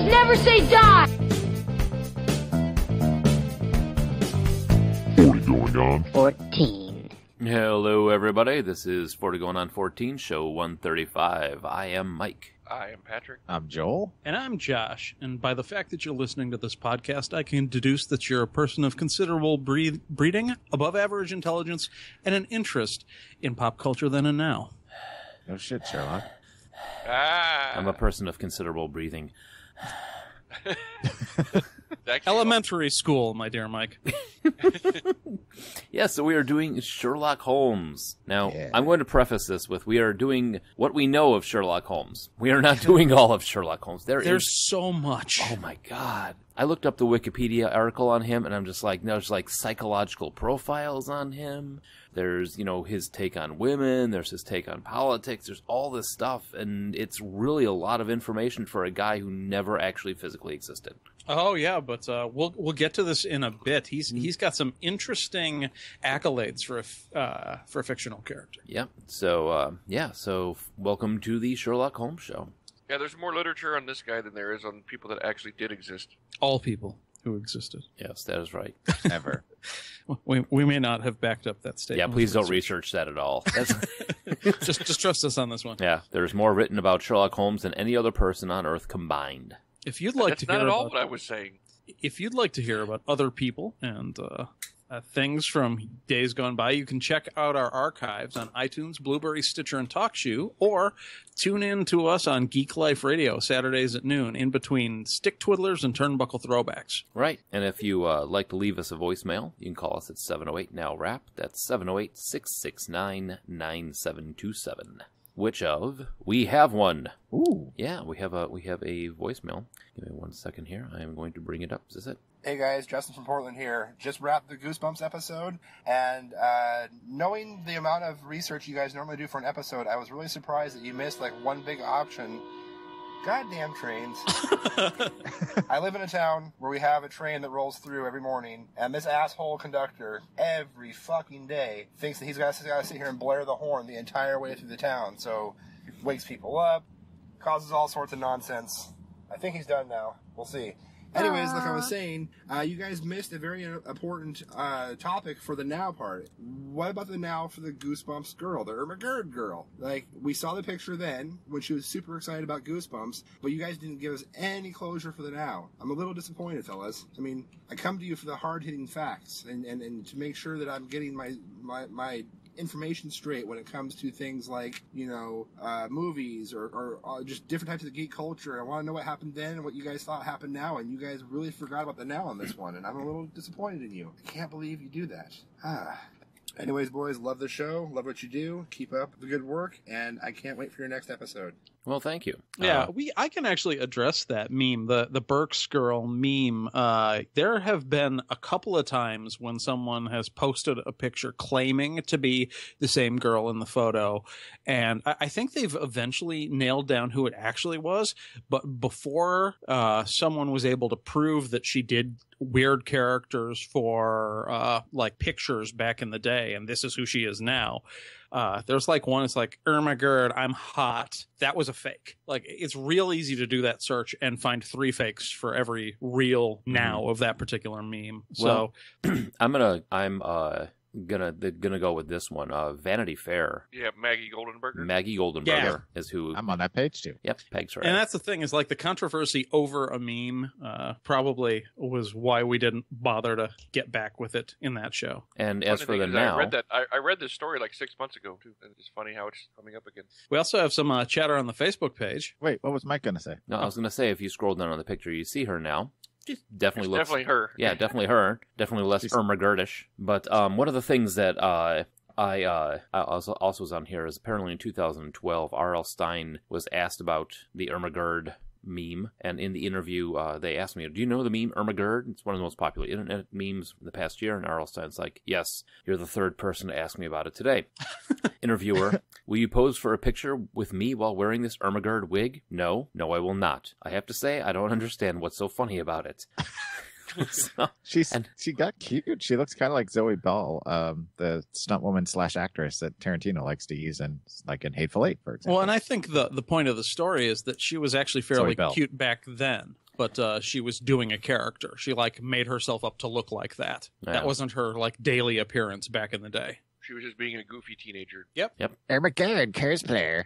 Never say die! 40 going on 14. Hello, everybody. This is 40 going on 14, show 135. I am Mike. I am Patrick. I'm Joel. And I'm Josh. And by the fact that you're listening to this podcast, I can deduce that you're a person of considerable breeding, above average intelligence, and an interest in pop culture then and now. No shit, Sherlock. I'm a person of considerable breathing. Elementary school, my dear Mike. Yeah, so we are doing Sherlock Holmes. Now, Yeah. I'm going to preface this with we are doing what we know of Sherlock Holmes. We are not doing all of Sherlock Holmes. There's so much. Oh my God. I looked up the Wikipedia article on him, and I'm just like, there's like psychological profiles on him. There's, his take on women. There's his take on politics. There's all this stuff, and it's really a lot of information for a guy who never actually physically existed. Oh yeah, but we'll get to this in a bit. He's got some interesting accolades for a fictional character. Yep. So So welcome to the Sherlock Holmes show. Yeah, there's more literature on this guy than there is on people that actually did exist. All people who existed. Yes, that is right. Ever. We may not have backed up that statement. Yeah, please don't research that at all. just trust us on this one. Yeah, there's more written about Sherlock Holmes than any other person on Earth combined. If you'd like That's to not hear at all about, what I was saying. if you'd like to hear about other people and things from days gone by, you can check out our archives on iTunes, Blueberry, Stitcher, and TalkShoe, or tune in to us on Geek Life Radio Saturdays at noon, in between stick twiddlers and turnbuckle throwbacks. Right, and if you like to leave us a voicemail, you can call us at 708-NOW-RAP. That's 708-669-9727. Which of? We have one. Ooh. Yeah, we have a voicemail. Give me 1 second here. I am going to bring it up. Is this it? Hey guys, Justin from Portland here. Just wrapped the Goosebumps episode, and knowing the amount of research you guys normally do for an episode, I was really surprised that you missed like one big option. Goddamn trains. I live in a town where we have a train that rolls through every morning, and this asshole conductor every fucking day thinks that he's got to sit here and blare the horn the entire way through the town, so wakes people up, causes all sorts of nonsense. I think he's done now. We'll see. Anyways, like I was saying, you guys missed a very important topic for the now part. What about the now for the Goosebumps girl, the Irma Gerd girl? Like, we saw the picture then, when she was super excited about Goosebumps, but you guys didn't give us any closure for the now. I'm a little disappointed, fellas. I mean, I come to you for the hard-hitting facts, and to make sure that I'm getting my information straight when it comes to things like, movies or just different types of geek culture. I want to know what happened then and what you guys thought happened now, and you guys really forgot about the now on this one, and I'm a little disappointed in you. I can't believe you do that. Anyways, boys, love the show, love what you do, keep up the good work, and I can't wait for your next episode. Well, thank you. Yeah, I can actually address that meme, the Burks girl meme. There have been a couple of times when someone has posted a picture claiming to be the same girl in the photo, and I think they've eventually nailed down who it actually was, but before someone was able to prove that she did weird characters for like pictures back in the day, and this is who she is now. There's like one, it's like, Irma Gerd, I'm hot. That was a fake. Like, it's real easy to do that search and find 3 fakes for every real now of that particular meme. Well, so I'm gonna go with this one. Vanity Fair. Yeah, Maggie Goldenberger. Maggie Goldenberger is who. I'm on that page too. Yep, Peg's right. And that's the thing, is like the controversy over a meme probably was why we didn't bother to get back with it in that show. And as for the now, I read this story like 6 months ago too, and it's funny how it's coming up again. We also have some chatter on the Facebook page. Wait, what was Mike going to say? No, I was going to say, if you scroll down on the picture, you see her now. Definitely looks, definitely her. Yeah, definitely her. Definitely less Irma Gerdish. But one of the things that I also was on here is apparently in 2012, R.L. Stine was asked about the Irma Gerd meme, and in the interview they asked me, do you know the meme Irma Gerd? It's one of the most popular internet memes in the past year, and R.L. Stine's like, yes, you're the third person to ask me about it today. Interviewer, will you pose for a picture with me while wearing this Irma Gerd wig? No, I will not. I have to say, I don't understand what's so funny about it. She got cute. She looks kind of like Zoe Bell, the stunt woman / actress that Tarantino likes to use in Hateful Eight, for example. Well, and I think the point of the story is that she was actually fairly cute back then. but she was doing a character. She like made herself up to look like that. Yeah. That wasn't her like daily appearance back in the day. She was just being a goofy teenager. Armageddon cosplayer.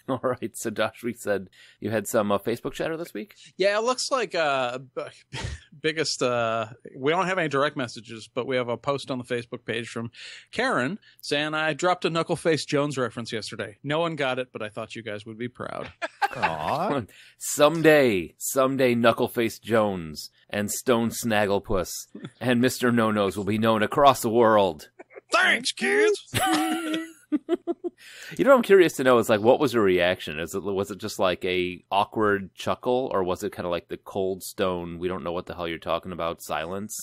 All right. So, Josh, we said you had some Facebook chatter this week? Yeah, it looks like biggest. We don't have any direct messages, but we have a post on the Facebook page from Karen saying, "I dropped a Knuckleface Jones reference yesterday. No one got it, but I thought you guys would be proud." Aw. Someday, Knuckleface Jones and Stone Snagglepuss and Mr. No-Nose will be known across the world. Thanks, kids. You know what I'm curious to know is, like, what was your reaction? Was it just like a awkward chuckle, or was it kind of like the Cold Stone, we don't know what the hell you're talking about silence?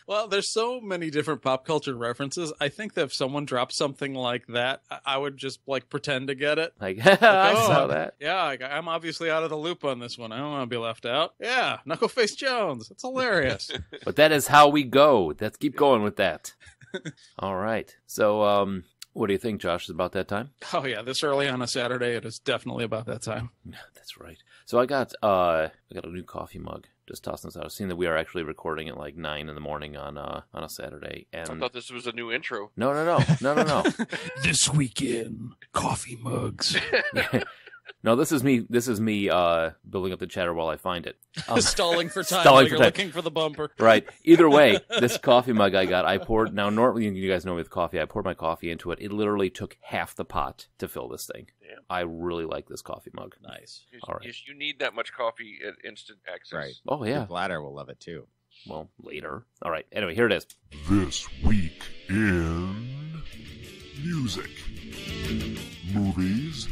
Well, there's so many different pop culture references. I think that if someone dropped something like that, I would just like pretend to get it. Like, I oh, saw that. Yeah, I'm obviously out of the loop on this one. I don't want to be left out. Yeah, Knuckleface Jones. It's hilarious. But that is how we go. Let's keep going with that. All right. So, what do you think, Josh? Is about that time? Oh yeah, this early on a Saturday, it is definitely about that time. That's right. So I got a new coffee mug. Just tossing this out. I've seen that we are actually recording at like 9 a.m. on a Saturday. And I thought this was a new intro. No. This weekend, coffee mugs. No, this is me building up the chatter while I find it. Stalling for time. Stalling while for you're time. looking for the bumper. Right. Either way, this coffee mug I got, I poured. Now, normally, you guys know me with coffee. I poured my coffee into it. It literally took half the pot to fill this thing. Damn. I really like this coffee mug. Nice. All right. You need that much coffee at instant access. Right. Oh, Your yeah. bladder will love it too. Well, later. All right. Anyway, here it is. This week in music, movies,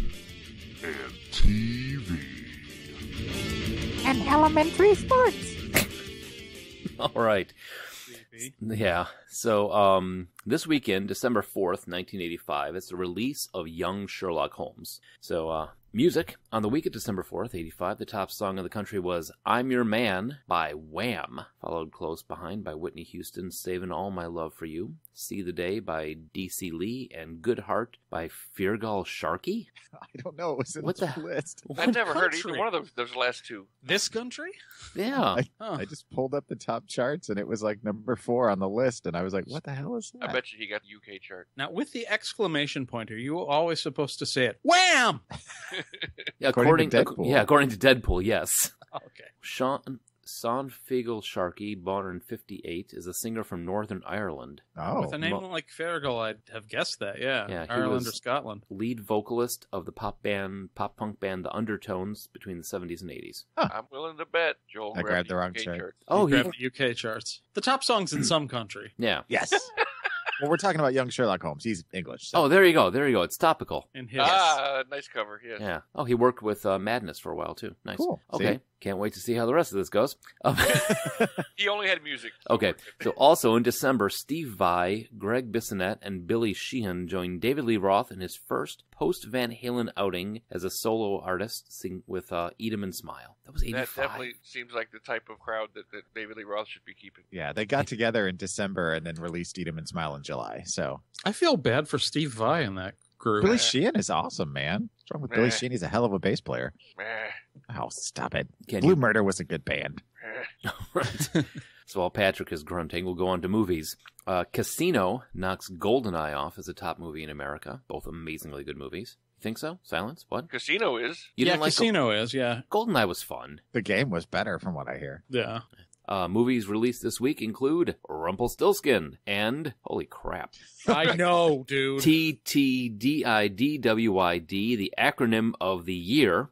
and TV. And elementary sports. All right. Yeah. So, this weekend, December 4th, 1985, it's the release of Young Sherlock Holmes. So, music. On the week of December 4th, 85, the top song of the country was I'm Your Man by Wham! Followed close behind by Whitney Houston, Saving All My Love for You, See the Day by D.C. Lee, and Good Heart by Feargal Sharkey? I don't know. It was in What the the- list. I've never heard country? either one of those last two. This country? Yeah. I just pulled up the top charts and it was like number 4 on the list, and I was like, "What the hell is that?" I bet you he got the UK chart. Now, with the exclamation point, are you always supposed to say it? Wham! Yeah, According to Deadpool. according to Deadpool, yes. Okay. Sean Feargal Sharkey, born in 1958, is a singer from Northern Ireland. Oh, With a name like Farragle, I'd have guessed that, yeah. Yeah, he Ireland was- or Scotland. Lead vocalist of the pop punk band The Undertones between the 70s and 80s. I'm willing to bet Joel I grabbed the wrong UK chart. chart. Oh, Grab the UK charts. The top songs in some country. yeah. yes. Well, we're talking about young Sherlock Holmes. He's English. So. Oh, there you go. It's topical. In his. Nice cover. Yes. Yeah. Oh, he worked with Madness for a while, too. Nice. Cool. Okay. See? Can't wait to see how the rest of this goes. He only had music. Okay, so also in December, Steve Vai, Greg Bissonette, and Billy Sheehan joined David Lee Roth in his first post-Van Halen outing as a solo artist, sing with Eat 'Em and Smile. That was 85. That definitely seems like the type of crowd that David Lee Roth should be keeping. Yeah, they got together in December and then released Eat 'Em and Smile in July. So I feel bad for Steve Vai in that group. Billy Sheehan is awesome, man. What's wrong with Billy Meh. Sheehan? He's a hell of a bass player. Meh. Oh, stop it. Can Blue you- Murder was a good band. Meh. Right. So while Patrick is grunting, we'll go on to movies. Casino knocks GoldenEye off as a top movie in America. Both amazingly good movies. You think so? Silence? What? Casino is. You yeah, didn't like Casino is, yeah. GoldenEye was fun. The game was better from what I hear. Yeah. Movies released this week include Rumpelstiltskin and, holy crap, I know, dude. TTDIDWYD, the acronym of the year.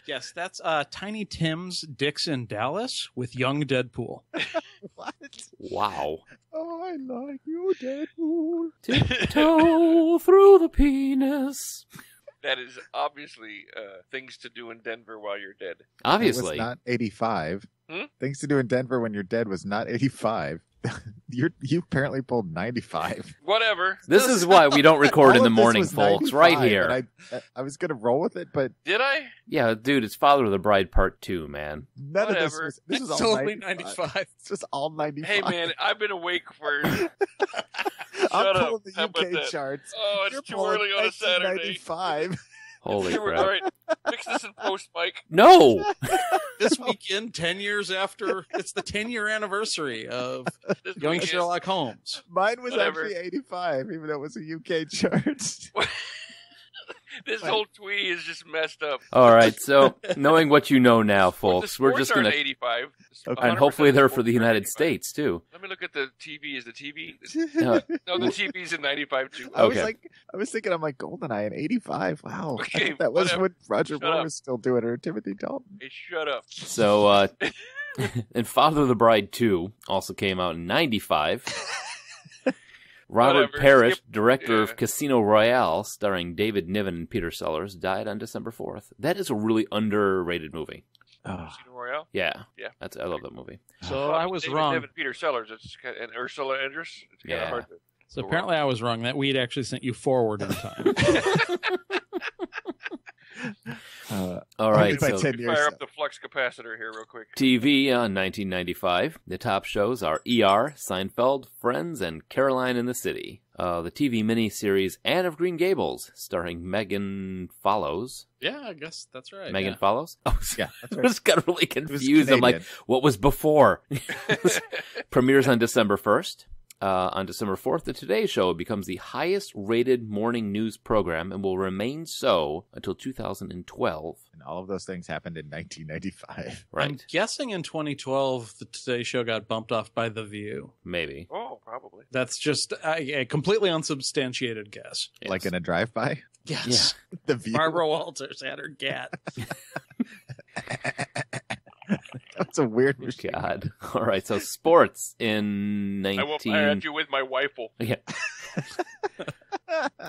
Yes, that's Tiny Tim's Dixon Dallas with Young Deadpool. What? Wow. Oh, I like you, Deadpool. Tiptoe through the penis. That is obviously things to do in Denver while you're dead. It Obviously. was not 85. Hmm? Things to do in Denver when you're dead was not 85. You apparently pulled 95. Whatever. This is why we don't record All in the of this morning, was folks. 95, Right here. and I was going to roll with it, but Did I? Yeah, dude, it's Father of the Bride Part 2, man. none of this Whatever. was, this was It's all only 95. 95. This was all 95. Hey, man, I've been awake for... I'm Shut up. pulling the How about UK that? charts. Oh, You're it's too pulling early on a Saturday. 1995. Holy All crap. right, fix this in post, Mike. No! this weekend, 10 years after, it's the 10-year anniversary of This Young weekend- Sherlock Holmes. Mine was Whatever. actually 85, even though it was a UK chart. This whole tweet is just messed up. All right, so knowing what you know now, Well, the folks, we're just sports going are to... 85. And hopefully 100% they're for the sports are United 85. States, too. Let me look at the TV. Is the TV? Uh, No, the TV's in 95 too. Okay. I was thinking, I'm like, GoldenEye in 85. Wow. Okay, that was whatever. when Roger Shut Moore up. was still doing it, or Timothy Dalton. Hey, shut up. So, and Father of the Bride 2 also came out in 95. Robert Whatever, Parrish, skip- director yeah. of Casino Royale, starring David Niven and Peter Sellers, died on December 4th. That is a really underrated movie. Oh, Casino Royale. Yeah. Yeah. I love that movie. So I was David wrong. Niven, Peter Sellers, and Ursula Andress. It's kind Yeah. of hard to. So apparently I was wrong. That weed actually sent you forward in time. All right, by so 10 years. Fire up the flux capacitor here real quick. TV on 1995. The top shows are ER, Seinfeld, Friends, and Caroline in the City. The TV miniseries Anne of Green Gables, starring Megan Follows. Yeah, I guess that's right. Megan yeah. Follows? Oh, Yeah, that's I right. just got really It was confused. I'm like, Canadian. what was before? Premieres on December 1st. On December 4th, the Today Show becomes the highest-rated morning news program and will remain so until 2012. And all of those things happened in 1995. Right? I'm guessing in 2012 the Today Show got bumped off by The View. Maybe. Oh, probably. That's just a completely unsubstantiated guess. Like in a drive-by. Yes. The View. Barbara Walters had her gat. That's a weird machine. God. All right, so sports in I will 19... fire at you with my rifle. Yeah.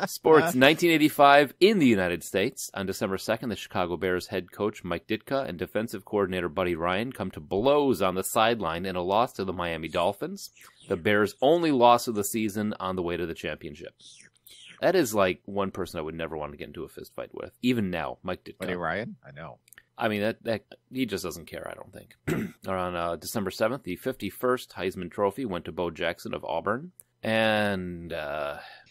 Sports 1985 in the United States. On December 2nd, the Chicago Bears head coach Mike Ditka and defensive coordinator Buddy Ryan come to blows on the sideline in a loss to the Miami Dolphins. The Bears' only loss of the season on the way to the championship. That is like one person I would never want to get into a fist fight with. Even now, Mike Ditka. Buddy Ryan? I know. I mean, that he just doesn't care, I don't think. On December 7th, the 51st Heisman Trophy went to Bo Jackson of Auburn. And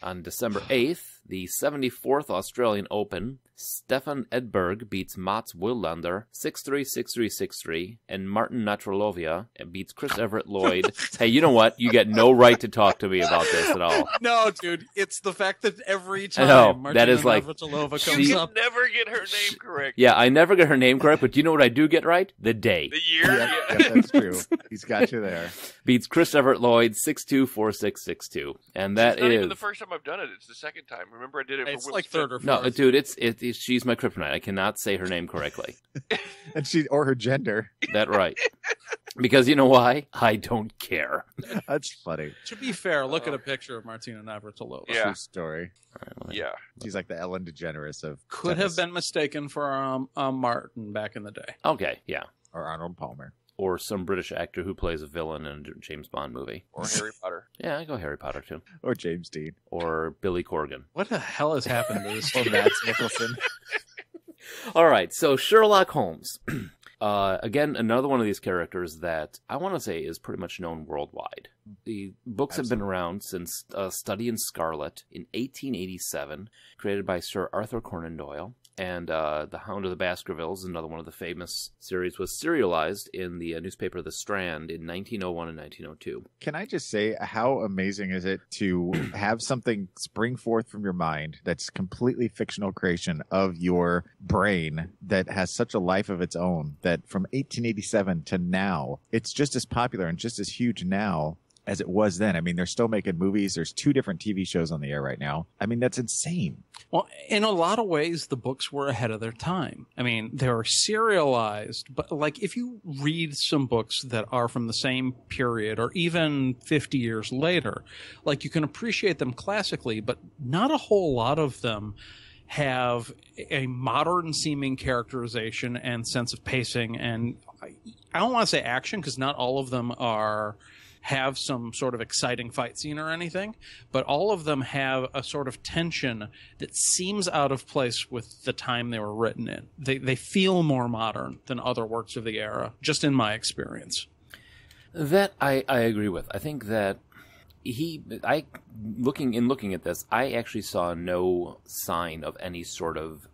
on December 8th, the 74th Australian Open, Stefan Edberg beats Mats Wilander 6-3, 6-3, 6-3, and Martin Navratilova beats Chris Everett Lloyd. Hey, you know what? You get no right to talk to me about this at all. No, dude, it's the fact that every time know, that Martina is like- Navratilova You comes can up. never get her name correct. Yeah, I never get her name correct, but do you know what I do get right? The day. The year. Yeah, Yeah. yeah, that's true. He's got you there. Beats Chris Everett Lloyd 6-2, 4-6, 6-2. And that It's not is... even the first time I've done it. It's the second time. Remember, I did it for It's Will like Smith. third or No, fourth. dude, it's she's my kryptonite. I cannot say her name correctly. And or her gender. That right. Because you know why? I don't care. That's funny. To be fair, look at a picture of Martina Navratilova. Yeah. True story. All right, let me- Yeah. She's like the Ellen DeGeneres of Could tennis. have been mistaken for Martin back in the day. Okay, yeah. Or Arnold Palmer. Or some British actor who plays a villain in a James Bond movie. Or Harry Potter. Yeah, I go Harry Potter too. Or James Dean. Or Billy Corgan. What the hell has happened to this? Or Mads Nicholson. All right, so Sherlock Holmes. Again, another one of these characters that I want to say is pretty much known worldwide. The books have been around since Study in Scarlet in 1887, created by Sir Arthur Conan Doyle. And The Hound of the Baskervilles, another one of the famous series, was serialized in the newspaper The Strand in 1901 and 1902. Can I just say, how amazing is it to have something spring forth from your mind that's completely fictional creation of your brain that has such a life of its own, that from 1887 to now, it's just as popular and just as huge now as it was then. I mean, they're still making movies. There's 2 different TV shows on the air right now. I mean, that's insane. Well, in a lot of ways, the books were ahead of their time. I mean, they were serialized, but like if you read some books that are from the same period or even 50 years later, like you can appreciate them classically, but not a whole lot of them have a modern seeming characterization and sense of pacing. And I don't want to say action because not all of them have some sort of exciting fight scene or anything, but all of them have a sort of tension that seems out of place with the time they were written in. They feel more modern than other works of the era, just in my experience. That I agree with. I think that looking at this, I actually saw no sign of any sort of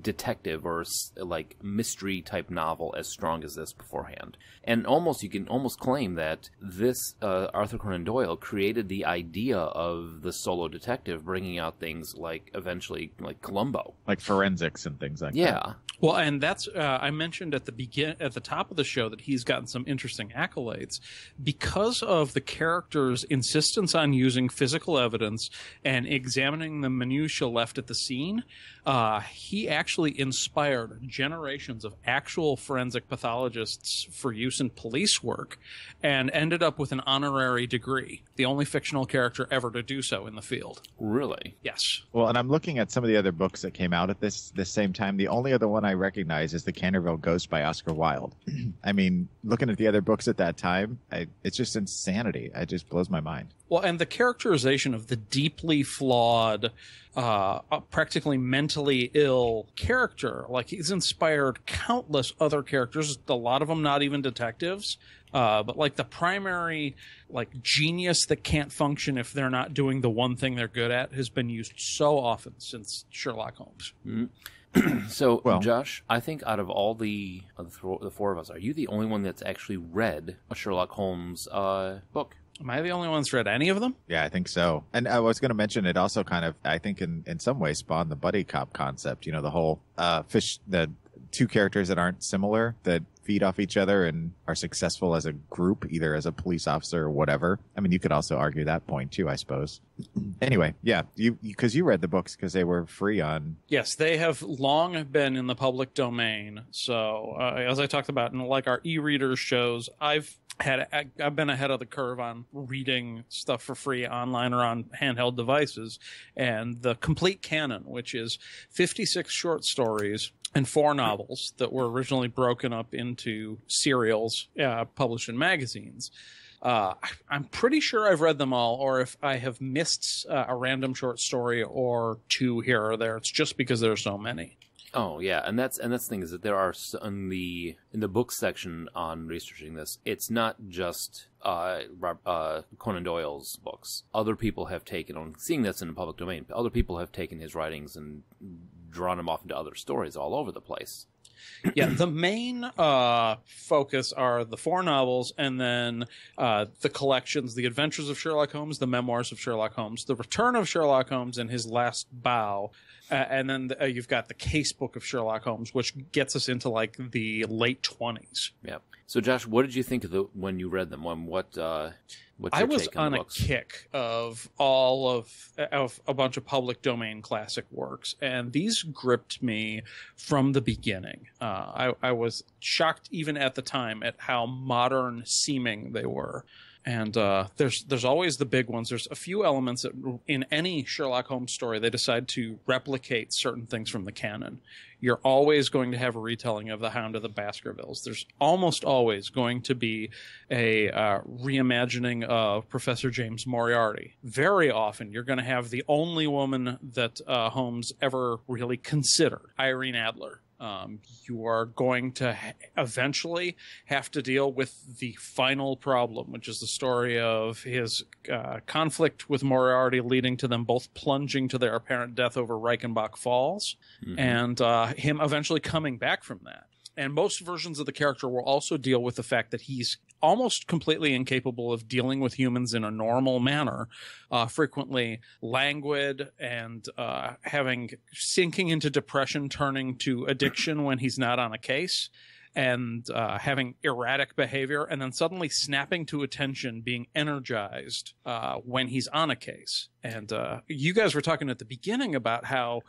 detective or like mystery type novel as strong as this beforehand. And you can almost claim that this Arthur Conan Doyle created the idea of the solo detective, bringing out things like eventually like Columbo, like forensics and things like that. Yeah. Well, and that's I mentioned at the top of the show that he's gotten some interesting accolades because of the character's insistence on using physical evidence and examining the minutiae left at the scene. He actually inspired generations of actual forensic pathologists for use in police work and ended up with an honorary degree, the only fictional character ever to do so in the field. Really? Yes. Well, and I'm looking at some of the other books that came out at this same time. The only other one I recognize is The Canterville Ghost by Oscar Wilde. I mean, looking at the other books at that time, it's just insanity. It just blows my mind. Well, and the characterization of the deeply flawed, practically mentally ill character, like he's inspired countless other characters, a lot of them not even detectives, but like the primary like genius that can't function if they're not doing the one thing they're good at has been used so often since Sherlock Holmes. Mm-hmm. So, well, Josh, I think out of all the four of us, are you the only one that's actually read a Sherlock Holmes book? Am I the only one that's read any of them? Yeah, I think so. And I was going to mention it also kind of, I think in some ways spawned the buddy cop concept. You know, the whole the two characters that aren't similar that feed off each other and are successful as a group, either as a police officer or whatever. I mean, you could also argue that point too, I suppose. Anyway, yeah, because you read the books because they were free on. Yes, they have long been in the public domain. So as I talked about in like our e-readers shows, I've been ahead of the curve on reading stuff for free online or on handheld devices. And the complete canon, which is 56 short stories and 4 novels that were originally broken up into serials published in magazines. I'm pretty sure I've read them all, or if I have missed a random short story or 2 here or there, it's just because there are so many. Oh yeah, and that's the thing is that there are in the book section on researching this, it's not just Conan Doyle's books. Other people have taken on seeing this in the public domain. Other people have taken his writings and drawn them off into other stories all over the place. Yeah, the main focus are the 4 novels and then the collections, The Adventures of Sherlock Holmes, The Memoirs of Sherlock Holmes, The Return of Sherlock Holmes, and His Last Bow. And then you've got the Case Book of Sherlock Holmes, which gets us into like the late 20s. Yeah. So, Josh, what did you think of when you read them? What's your I was take on on the a books? kick of all of a bunch of public domain classic works, and these gripped me from the beginning. I was shocked even at the time at how modern seeming they were. And there's always the big ones. There's a few elements that in any Sherlock Holmes story, they decide to replicate certain things from the canon. You're always going to have a retelling of The Hound of the Baskervilles. There's almost always going to be a reimagining of Professor James Moriarty. Very often, you're going to have the only woman that Holmes ever really considered, Irene Adler. You are going to eventually have to deal with the final problem, which is the story of his conflict with Moriarty leading to them both plunging to their apparent death over Reichenbach Falls, and him eventually coming back from that. And most versions of the character will also deal with the fact that he's almost completely incapable of dealing with humans in a normal manner, frequently languid and sinking into depression, turning to addiction when he's not on a case, and having erratic behavior, and then suddenly snapping to attention, being energized when he's on a case. And you guys were talking at the beginning about how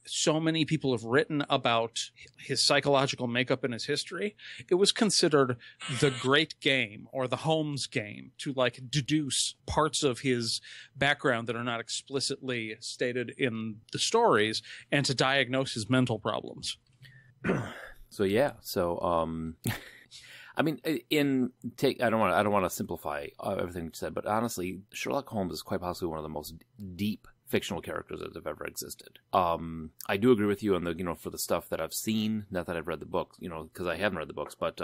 so many people have written about his psychological makeup and his history. It was considered the great game or the Holmes game to like deduce parts of his background that are not explicitly stated in the stories and to diagnose his mental problems. So yeah, I mean, I don't want to simplify everything you said, but honestly, Sherlock Holmes is quite possibly one of the most deep fictional characters that have ever existed. I do agree with you on the, for the stuff that I've seen, not that I've read the books, because I haven't read the books, but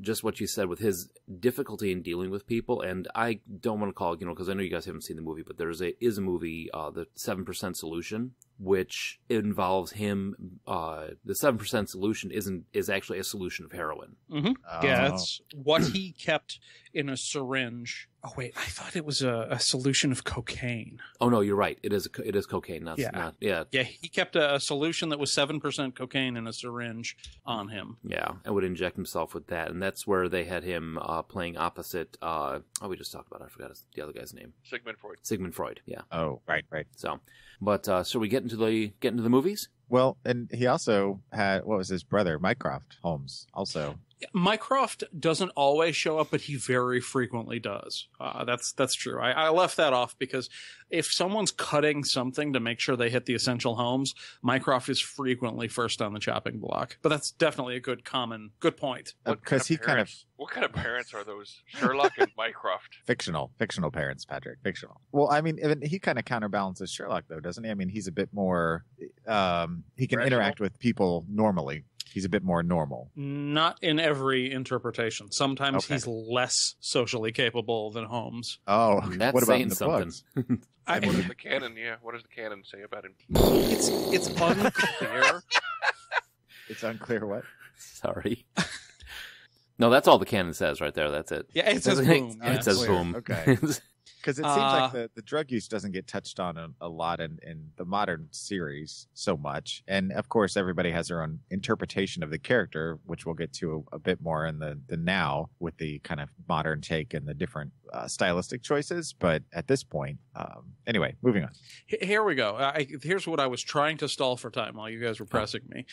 just what you said with his difficulty in dealing with people, and I don't want to call it, because I know you guys haven't seen the movie, but there is a movie, The 7% Solution, which involves him. The 7% solution is actually a solution of heroin. Mm-hmm. Yeah, that's what he kept in a syringe. Oh wait, I thought it was a solution of cocaine. Oh no, you're right. It is cocaine. Yeah. He kept a solution that was 7% cocaine in a syringe on him. Yeah, and would inject himself with that, and that's where they had him playing opposite. We just talked about it. I forgot the other guy's name. Sigmund Freud. Yeah. Oh, right. So, but shall we get into the movies? Well, and he also had, what was his brother, Mycroft Holmes, also. Mycroft doesn't always show up, but he very frequently does. That's true. I left that off because if someone's cutting something to make sure they hit the essential homes, Mycroft is frequently first on the chopping block. But that's definitely a good point. Because what kind of parents are those? Sherlock and Mycroft. Fictional parents, Patrick. Fictional. Well, I mean, he kind of counterbalances Sherlock, though, doesn't he? I mean, he's a bit more. He can interact with people normally. He's a bit more normal. Not in every interpretation. Sometimes he's less socially capable than Holmes. Oh, that's what about saying in the something. books? What does the canon? Yeah, what does the canon say about him? It's unclear. It's unclear what? Sorry. No, that's all the canon says right there. That's it. Yeah, it says boom. It says boom. Okay. Because it seems like the drug use doesn't get touched on a lot in the modern series so much. And, of course, everybody has their own interpretation of the character, which we'll get to a bit more in the now with the kind of modern take and the different stylistic choices. But at this point, anyway, moving on. Here we go. Here's what I was trying to stall for time while you guys were pressing me.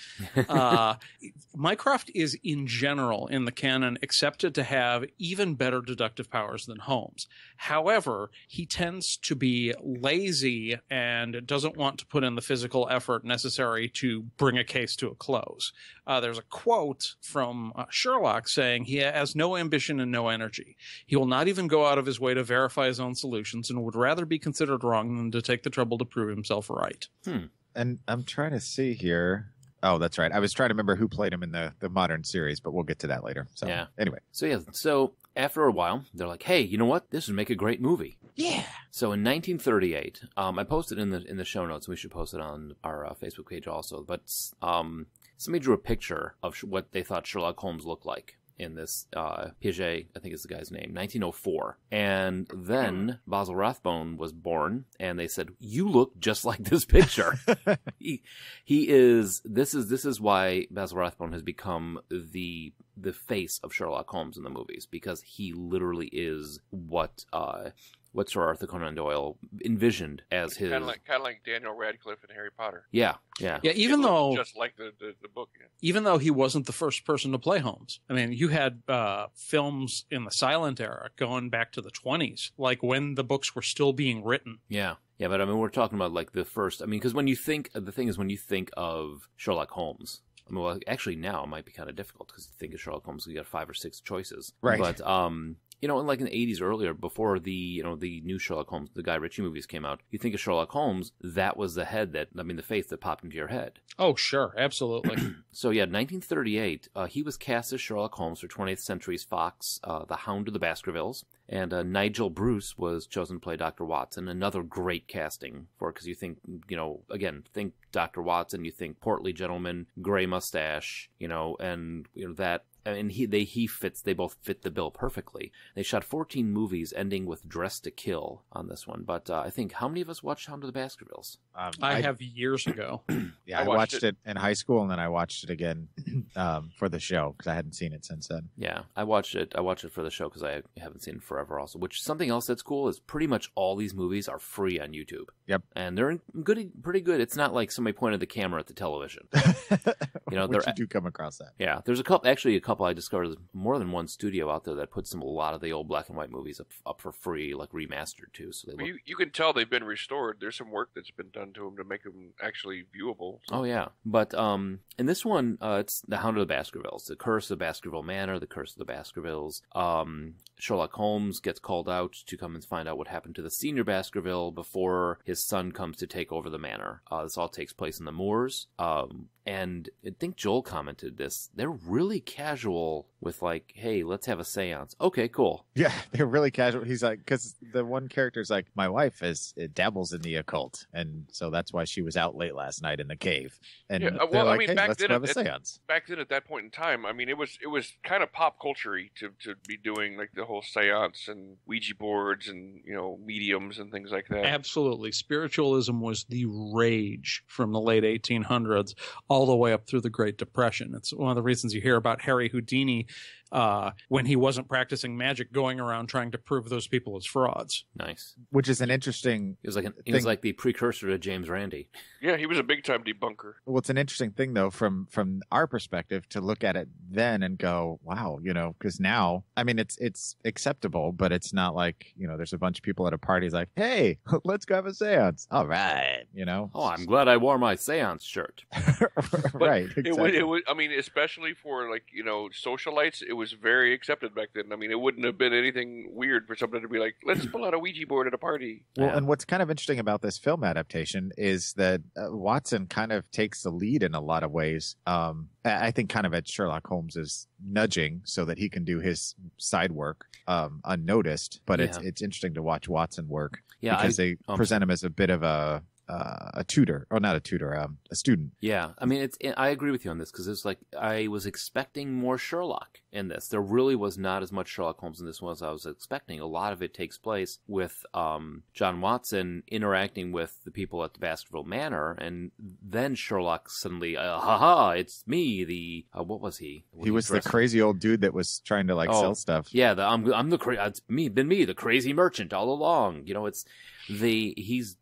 Mycroft is, in general, in the canon, accepted to have even better deductive powers than Holmes. However, he tends to be lazy and doesn't want to put in the physical effort necessary to bring a case to a close. There's a quote from Sherlock saying he has no ambition and no energy. He will not even go out of his way to verify his own solutions and would rather be considered wrong than to take the trouble to prove himself right. And I'm trying to see here. Oh, that's right. I was trying to remember who played him in the modern series, but we'll get to that later. So, anyway. So after a while, they're like, hey, you know what? This would make a great movie. Yeah. So in 1938, I posted in the show notes, and we should post it on our Facebook page also, but somebody drew a picture of what they thought Sherlock Holmes looked like in this, Piaget, I think is the guy's name, 1904. And then Basil Rathbone was born, and they said, you look just like this picture. This is why Basil Rathbone has become the face of Sherlock Holmes in the movies, because he literally is what Sir Arthur Conan Doyle envisioned as his... Kind of like Daniel Radcliffe in Harry Potter. Yeah. Even though... Just like the book. Yeah. Even though he wasn't the first person to play Holmes. I mean, you had films in the silent era going back to the 20s, like when the books were still being written. Yeah, but I mean, we're talking about like the first... I mean, because when you think of Sherlock Holmes... I mean, well, actually now it might be kind of difficult because you think of Sherlock Holmes, you got 5 or 6 choices. Right. But, like in the 80s earlier, before the new Sherlock Holmes, the Guy Ritchie movies came out, you think of Sherlock Holmes, that was the face that popped into your head. Oh, sure. Absolutely. So, 1938, he was cast as Sherlock Holmes for 20th Century's Fox, The Hound of the Baskervilles. And Nigel Bruce was chosen to play Dr. Watson. Another great casting for it, because you think, think Dr. Watson, you think portly gentleman, gray mustache, and that. And they both fit the bill perfectly. They shot 14 movies, ending with Dress to Kill on this one. But I think, how many of us watched Hound of the Baskervilles? I have years ago. Yeah, I watched it in high school, and then I watched it again for the show, because I hadn't seen it since then. Yeah, I watched it for the show, because I haven't seen it forever also. Which, something else that's cool is pretty much all these movies are free on YouTube. Yep. And they're pretty good. It's not like somebody pointed the camera at the television. Which you do come across that. Yeah, there's a couple I discovered there's more than one studio out there that puts a lot of the old black and white movies up for free, like remastered too. So they look... you can tell they've been restored. There's some work that's been done to them to make them actually viewable. So. Oh yeah, but in this one, it's The Hound of the Baskervilles, The Curse of Baskerville Manor, The Curse of the Baskervilles. Sherlock Holmes gets called out to come and find out what happened to the senior Baskerville before his son comes to take over the manor. This all takes place in the moors. And I think Joel commented this. They're really casual with like, hey, let's have a seance. Okay, cool. Yeah, they're really casual. He's like, because the one character's like, my wife dabbles in the occult. And so that's why she was out late last night in the cave. And yeah, they're well, like, I mean, hey, back let's then, have a seance. Back then at that point in time, I mean, it was kind of pop culture-y to be doing like the whole seance and Ouija boards and, mediums and things like that. Absolutely. Spiritualism was the rage from the late 1800s all the way up through the Great Depression. It's one of the reasons you hear about Harry Houdini when he wasn't practicing magic, going around trying to prove those people as frauds. Nice. Which is an interesting... He was like the precursor to James Randi. Yeah, he was a big-time debunker. Well, it's an interesting thing, though, from our perspective, to look at it then and go, wow, because now, I mean, it's acceptable, but it's not like, there's a bunch of people at a party like, hey, let's go have a seance. All right, Oh, I'm glad I wore my seance shirt. Right, exactly. It would, I mean, especially for, like, socialites, it was very accepted back then. I mean, it wouldn't have been anything weird for somebody to be like, let's pull out a Ouija board at a party. Well, and what's kind of interesting about this film adaptation is that Watson kind of takes the lead in a lot of ways. I think kind of at Sherlock Holmes is nudging so that he can do his side work unnoticed. But it's interesting to watch Watson work because they present him as a bit of a tutor, or not a tutor, a student. Yeah, I mean, I agree with you on this because it's like I was expecting more Sherlock in this. There really was not as much Sherlock Holmes in this one as I was expecting. A lot of it takes place with John Watson interacting with the people at the Baskerville Manor, and then Sherlock suddenly, haha, it's me. What was he? He was the crazy old dude that was trying to sell stuff. Yeah, it's me, the crazy merchant all along.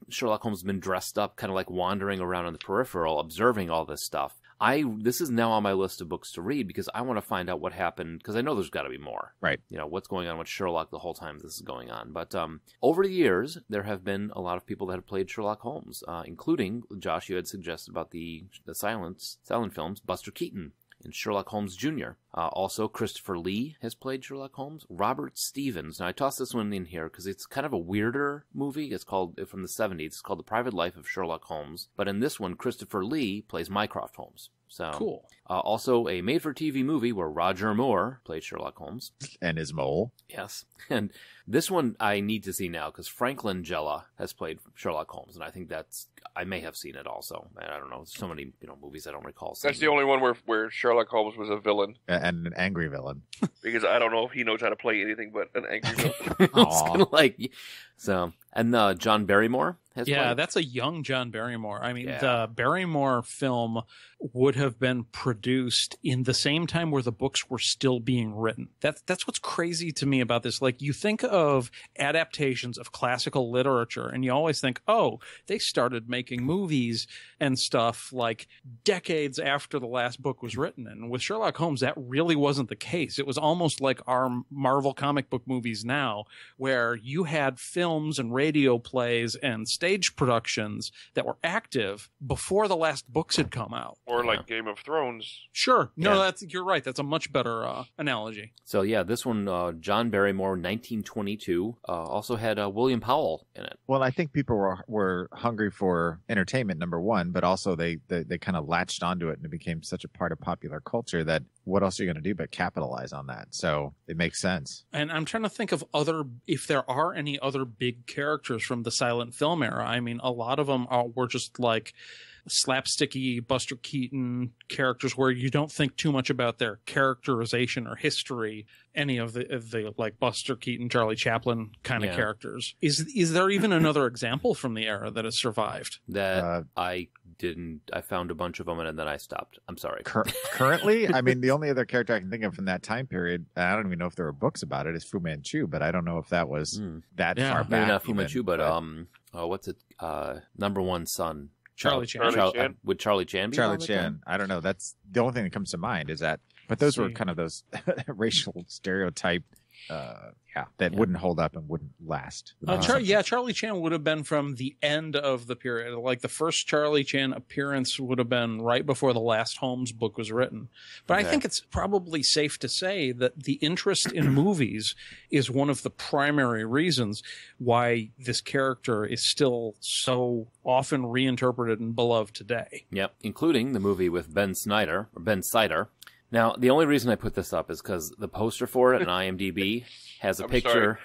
Sherlock Holmes has been dressed up, kind of like wandering around on the peripheral, observing all this stuff. This is now on my list of books to read because I want to find out what happened, because I know there's got to be more. Right. What's going on with Sherlock the whole time this is going on. But over the years, there have been a lot of people that have played Sherlock Holmes, including, Josh, you had suggested about the silent films, Buster Keaton and Sherlock Holmes Jr. Also, Christopher Lee has played Sherlock Holmes. Robert Stevens. Now, I tossed this one in here because it's kind of a weirder movie. It's called, from the 70s, it's called The Private Life of Sherlock Holmes. But in this one, Christopher Lee plays Mycroft Holmes. So cool. Also, a made-for-TV movie where Roger Moore played Sherlock Holmes. And his mole. Yes. And this one I need to see now because Frank Langella has played Sherlock Holmes, and I think I may have seen it also. I don't know. There's so many movies I don't recall seeing. That's the only one where Sherlock Holmes was a villain. And an angry villain. Because I don't know if he knows how to play anything but an angry villain. And John Barrymore has played. Yeah, that's a young John Barrymore. I mean, the Barrymore film would have been produced in the same time where the books were still being written. That's what's crazy to me about this. Like, you think of adaptations of classical literature, and you always think, oh, they started making movies and stuff like decades after the last book was written. And with Sherlock Holmes, that really wasn't the case. It was almost like our Marvel comic book movies now, where you had films and radio plays and stage productions that were active before the last books had come out. Or like Game of Thrones. Sure. No, you're right. That's a much better analogy. So yeah, this one, John Barrymore, 1922, also had William Powell in it. Well, I think people were hungry for entertainment, number one, but also they kind of latched onto it and it became such a part of popular culture that what else are you going to do but capitalize on that? So it makes sense. And I'm trying to think of if there are any other big characters from the silent film era. I mean, a lot of them were just like slapsticky Buster Keaton characters where you don't think too much about their characterization or history. Any of the like Buster Keaton, Charlie Chaplin kind of characters. Is there even another example from the era that has survived? That I found a bunch of them and then I stopped. I'm sorry. Currently, I mean, the only other character I can think of from that time period, I don't even know if there were books about it, is Fu Manchu, but I don't know if that was that far back. Maybe not Fu Manchu, but what's it? Number One Son. Charlie Chan. Would Charlie Chan be? Charlie Chan. I don't know. That's the only thing that comes to mind is that But those were kind of those racial stereotype, that wouldn't hold up and wouldn't last. Charlie Chan would have been from the end of the period. Like the first Charlie Chan appearance would have been right before the last Holmes book was written. But I think it's probably safe to say that the interest in movies is one of the primary reasons why this character is still so often reinterpreted and beloved today. Yep, including the movie with Ben Sider. Now, the only reason I put this up is because the poster for it on IMDb has a picture. Sorry.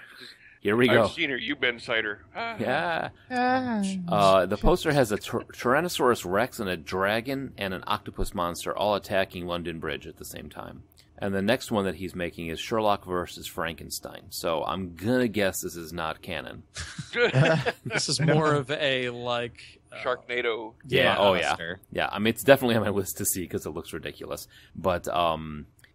Here we go. I've seen her. You've been cider. Yeah. The poster has a Tyrannosaurus Rex and a dragon and an octopus monster all attacking London Bridge at the same time. And the next one that he's making is Sherlock versus Frankenstein. So I'm going to guess this is not canon. This is more of a, Sharknado. Yeah, Yeah, I mean, it's definitely on my list to see because it looks ridiculous. But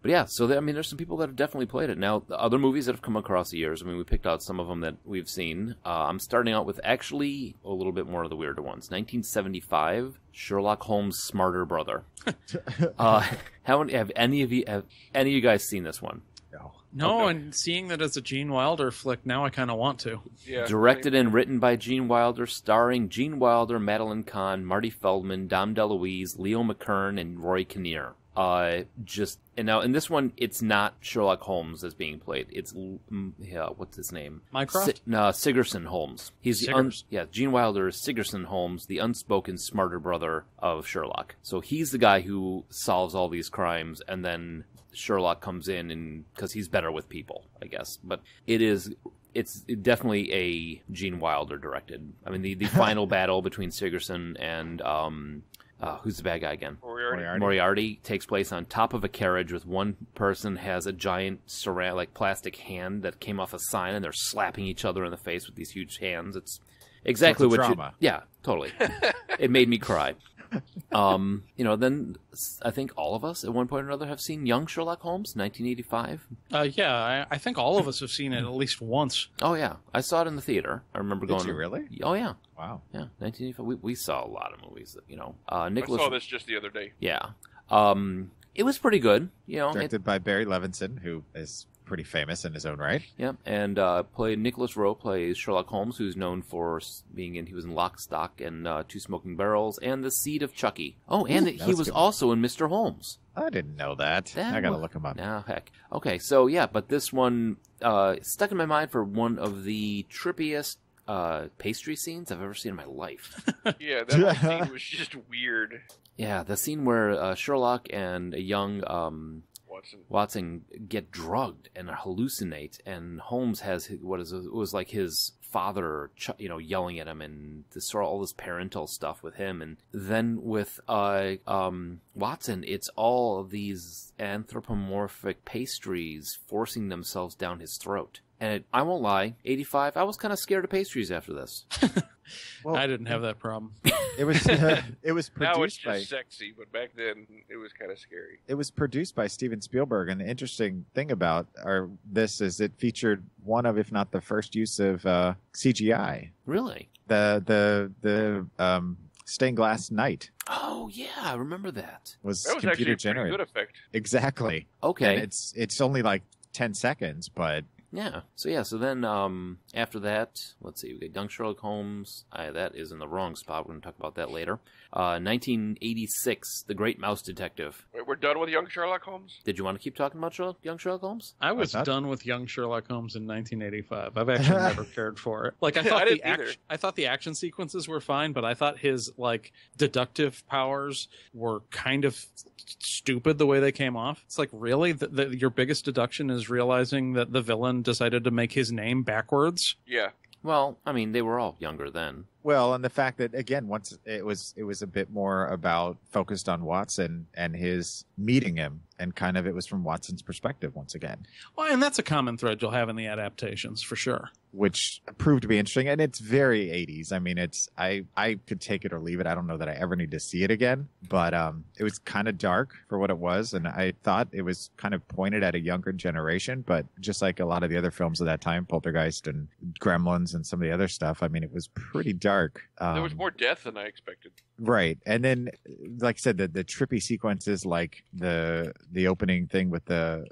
yeah, so there's some people that have definitely played it. Now, the other movies that have come across the years, I mean, we picked out some of them that we've seen. I'm starting out with actually a little bit more of the weirder ones. 1975, Sherlock Holmes' Smarter Brother. Have any of you guys seen this one? No, and seeing that it's a Gene Wilder flick, now I kind of want to. Yeah, Directed and written by Gene Wilder, starring Gene Wilder, Madeline Kahn, Marty Feldman, Dom DeLuise, Leo McKern, and Roy Kinnear. Now in this one, it's not Sherlock Holmes that's being played. It's what's his name? Mycroft? Sigerson Holmes. He's Gene Wilder is Sigerson Holmes, the unspoken smarter brother of Sherlock. So he's the guy who solves all these crimes, and then Sherlock comes in and because he's better with people, I guess. But it's definitely a Gene Wilder directed. I mean, the final battle between Sigerson and who's the bad guy again? Moriarty takes place on top of a carriage with one person has a giant plastic hand that came off a sign, and they're slapping each other in the face with these huge hands. It's exactly what drama. Yeah, totally. It made me cry. Then I think all of us at one point or another have seen Young Sherlock Holmes, 1985. I think all of us have seen it at least once. Oh yeah, I saw it in the theater. I remember going. Did you really? Oh yeah. Wow. Yeah, 1985. We saw a lot of movies that Nicholas. I saw this just the other day. Yeah. It was pretty good. Directed by Barry Levinson, who is pretty famous in his own right. Yeah, and Nicholas Rowe plays Sherlock Holmes, who's known for he was in Lock, Stock, and Two Smoking Barrels, and The Seed of Chucky. Oh, and he was also in Mr. Holmes. I didn't know that. I gotta look him up. Now, heck. Okay, so yeah, but this one stuck in my mind for one of the trippiest pastry scenes I've ever seen in my life. Yeah, that whole scene was just weird. Yeah, the scene where Sherlock and a young Watson get drugged and hallucinate, and Holmes has it was like his father, yelling at him, and all this parental stuff with him, and then with Watson, it's all of these anthropomorphic pastries forcing themselves down his throat. And I won't lie, 85, I was kind of scared of pastries after this. Well, I didn't have that problem. It was produced now it's just sexy, but back then it was kind of scary. It was produced by Steven Spielberg, and the interesting thing about this is it featured one of, if not the first use of CGI. Really? The stained glass knight. Oh yeah, I remember that. That was computer actually a generated. pretty good effect. Exactly. Okay. And it's only like 10 seconds, but. Yeah. So then after that, let's see, we got Young Sherlock Holmes. That is in the wrong spot. We're going to talk about that later. 1986, The Great Mouse Detective. Wait, we're done with Young Sherlock Holmes? Did you want to keep talking about Young Sherlock Holmes? I was done with Young Sherlock Holmes in 1985. I've actually never cared for it. I thought the action sequences were fine, but I thought his deductive powers were kind of stupid the way they came off. It's like, really? Your biggest deduction is realizing that the villain decided to make his name backwards? Yeah. Well, I mean, they were all younger then. Well, and the fact that, again, once it was a bit more about focused on Watson and his meeting him, and kind of it was from Watson's perspective once again. Well, and that's a common thread you'll have in the adaptations, for sure. Which proved to be interesting, and it's very 80s. I mean, I could take it or leave it. I don't know that I ever need to see it again, but it was kind of dark for what it was, and I thought it was kind of pointed at a younger generation, but just like a lot of the other films of that time, Poltergeist and Gremlins and some of the other stuff, I mean, it was pretty dark dark. There was more death than I expected. Right. And then, like I said, the trippy sequences, like the opening thing with the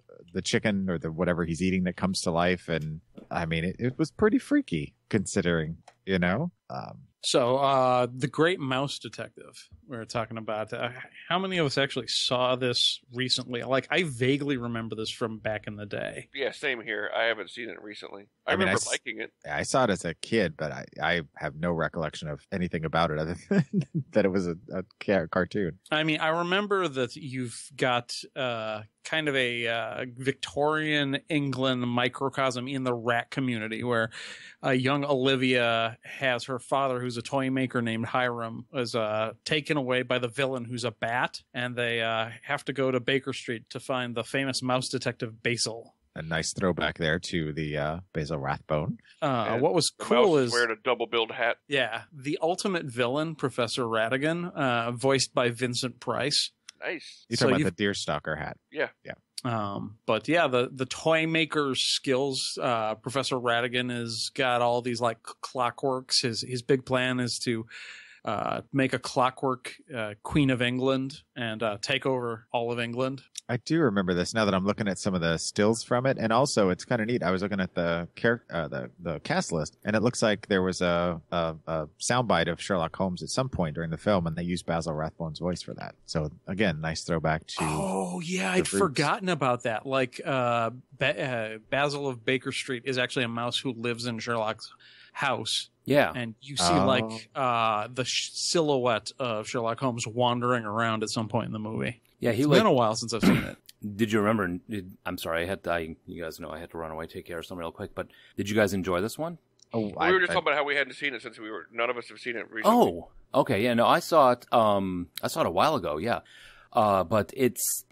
chicken or the whatever he's eating that comes to life. And I mean, it was pretty freaky considering, you know? So, The Great Mouse Detective, we were talking about. How many of us actually saw this recently? Like, I vaguely remember this from back in the day. Yeah, same here. I haven't seen it recently. I remember liking it. I saw it as a kid, but I have no recollection of anything about it other than that it was a cartoon. I mean, I remember that you've got kind of a Victorian England microcosm in the rat community where young Olivia has her father, who's a toy maker named Hiram, is taken away by the villain who's a bat, and they have to go to Baker Street to find the famous mouse detective Basil. A nice throwback there to the Basil Rathbone. What was cool is wearing a double-billed hat. Yeah, the ultimate villain, Professor Ratigan, voiced by Vincent Price. Nice. You're talking about the Deerstalker hat. Yeah. But yeah, the toy maker's skills. Professor Ratigan has got all these like clockworks. His big plan is to make a clockwork Queen of England and take over all of England. I do remember this now that I'm looking at some of the stills from it, and also it's kind of neat. I was looking at the cast list, and it looks like there was a soundbite of Sherlock Holmes at some point during the film, and they used Basil Rathbone's voice for that. So again, nice throwback to. Oh yeah, I'd forgotten about that. Like Basil of Baker Street is actually a mouse who lives in Sherlock's house. Yeah. And you see like the silhouette of Sherlock Holmes wandering around at some point in the movie. Yeah, it's been a while since I've seen it. Did you remember? I'm sorry, you guys know I had to run away, take care of something real quick. But did you guys enjoy this one? Oh, we were just talking about how we hadn't seen it since none of us have seen it recently. Oh, okay, yeah, no, I saw it. I saw it a while ago, yeah. But it's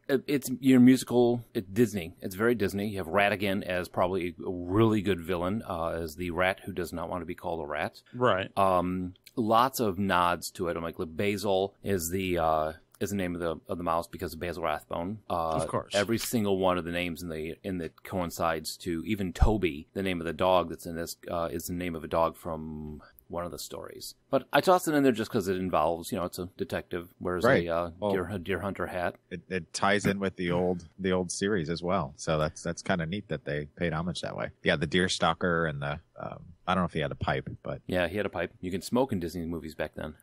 your musical. It's Disney. It's very Disney. You have Ratigan as probably a really good villain, as the rat who does not want to be called a rat. Right. Lots of nods to it. I'm like, Basil is the name of the mouse because of Basil Rathbone. Of course. Every single one of the names in the coincides to even Toby, the name of the dog that's in this, is the name of a dog from one of the stories. But I tossed it in there just because it involves, it's a detective wears a deer hunter hat. It ties in with the old series as well. So that's kind of neat that they paid homage that way. Yeah, the Deerstalker and the I don't know if he had a pipe, but yeah, he had a pipe. You can smoke in Disney movies back then.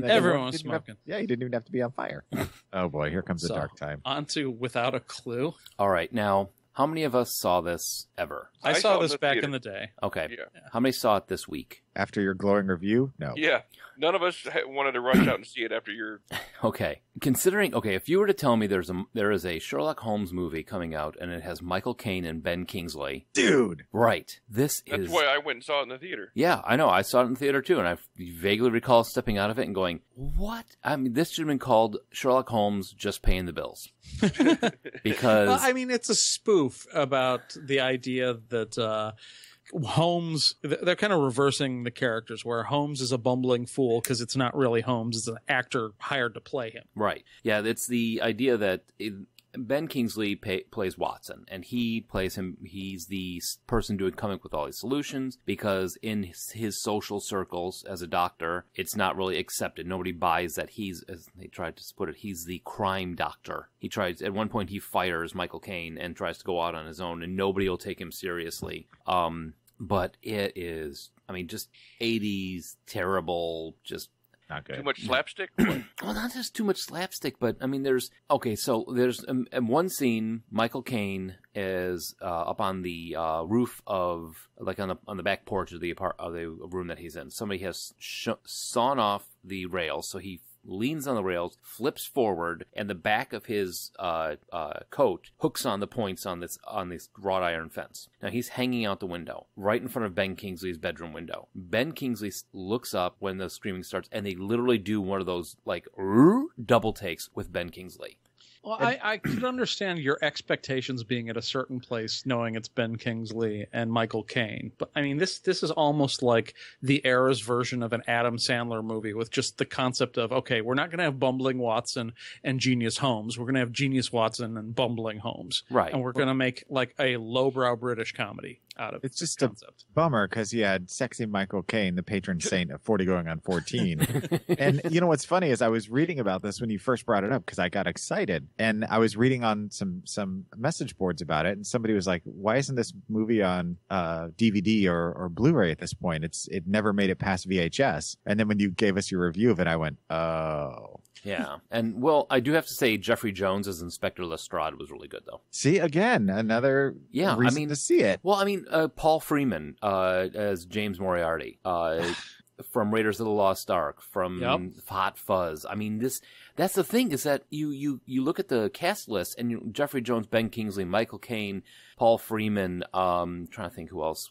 Everyone was smoking. He didn't even have to be on fire. Oh boy, here comes the dark time. On to Without a Clue. All right, now. How many of us saw this ever? I saw this back in the day. Okay. Yeah. How many saw it this week? After your glowing review? No. Yeah. None of us wanted to rush out and see it after your... Okay. If you were to tell me there is a Sherlock Holmes movie coming out and it has Michael Caine and Ben Kingsley. Dude! Right. That's why I went and saw it in the theater. Yeah, I know. I saw it in the theater too, and I vaguely recall stepping out of it and going, what? I mean, this should have been called Sherlock Holmes Just Paying the Bills. Because... Well, I mean, it's a spoof about the idea that... Holmes, they're kind of reversing the characters where Holmes is a bumbling fool because it's not really Holmes, it's an actor hired to play him. Right. Yeah, it's the idea that Ben Kingsley plays Watson, and he plays him. He's the person coming up with all these solutions because in his social circles as a doctor, it's not really accepted. Nobody buys that he's, as they tried to put it, he's the crime doctor. At one point he fires Michael Caine and tries to go out on his own, and nobody will take him seriously. But it is, just 80s, terrible, just not good. Too much slapstick? Well, not just too much slapstick, but there's one scene, Michael Caine is up on the roof of, like on the back porch of the room that he's in. Somebody has sawn off the rails, so he leans on the rails, flips forward, and the back of his coat hooks on the points on this wrought iron fence. Now he's hanging out the window, right in front of Ben Kingsley's bedroom window. Ben Kingsley looks up when the screaming starts, and they literally do one of those like double takes with Ben Kingsley. Well, I could understand your expectations being at a certain place, knowing it's Ben Kingsley and Michael Caine. But I mean, this is almost like the era's version of an Adam Sandler movie with just the concept of, okay, we're not going to have bumbling Watson and genius Holmes. We're going to have genius Watson and bumbling Holmes. Right. And we're going to make like a lowbrow British comedy. out of It's just concept. a bummer because he had sexy Michael Caine, the patron saint of 40 going on 14. And you know what's funny is I was reading about this when you first brought it up because I got excited, and I was reading on some message boards about it, and somebody was like, "Why isn't this movie on DVD or Blu-ray at this point? It never made it past VHS." And then when you gave us your review of it, I went, "Oh." Yeah, and well, I do have to say Jeffrey Jones as Inspector Lestrade was really good, though. See, again, another reason to see it. Well, I mean, Paul Freeman as James Moriarty from Raiders of the Lost Ark, from Hot Fuzz. I mean, that's the thing is that you look at the cast list and Jeffrey Jones, Ben Kingsley, Michael Caine, Paul Freeman. Trying to think who else.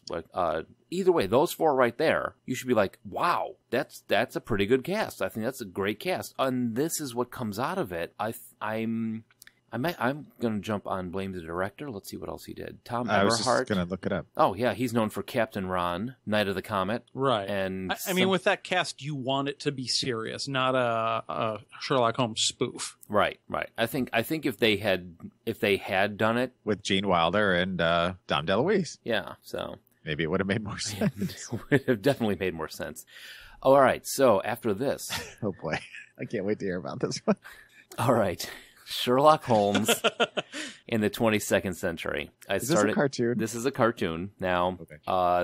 Either way, those four right there, you should be like, wow, that's a pretty good cast. I think that's a great cast, and this is what comes out of it. I'm going to jump on blame the director. Let's see what else he did. Tom Everhart. I was just going to look it up. Oh, yeah. He's known for Captain Ron, Night of the Comet. Right. And I mean, with that cast, you want it to be serious, not a Sherlock Holmes spoof. Right. I think if they had done it with Gene Wilder and Dom DeLuise. Yeah. So maybe it would have made more sense. It would have definitely made more sense. All right. So after this. Oh, boy. I can't wait to hear about this one. All right. Sherlock Holmes in the 22nd century. Is this a cartoon? This is a cartoon. Now,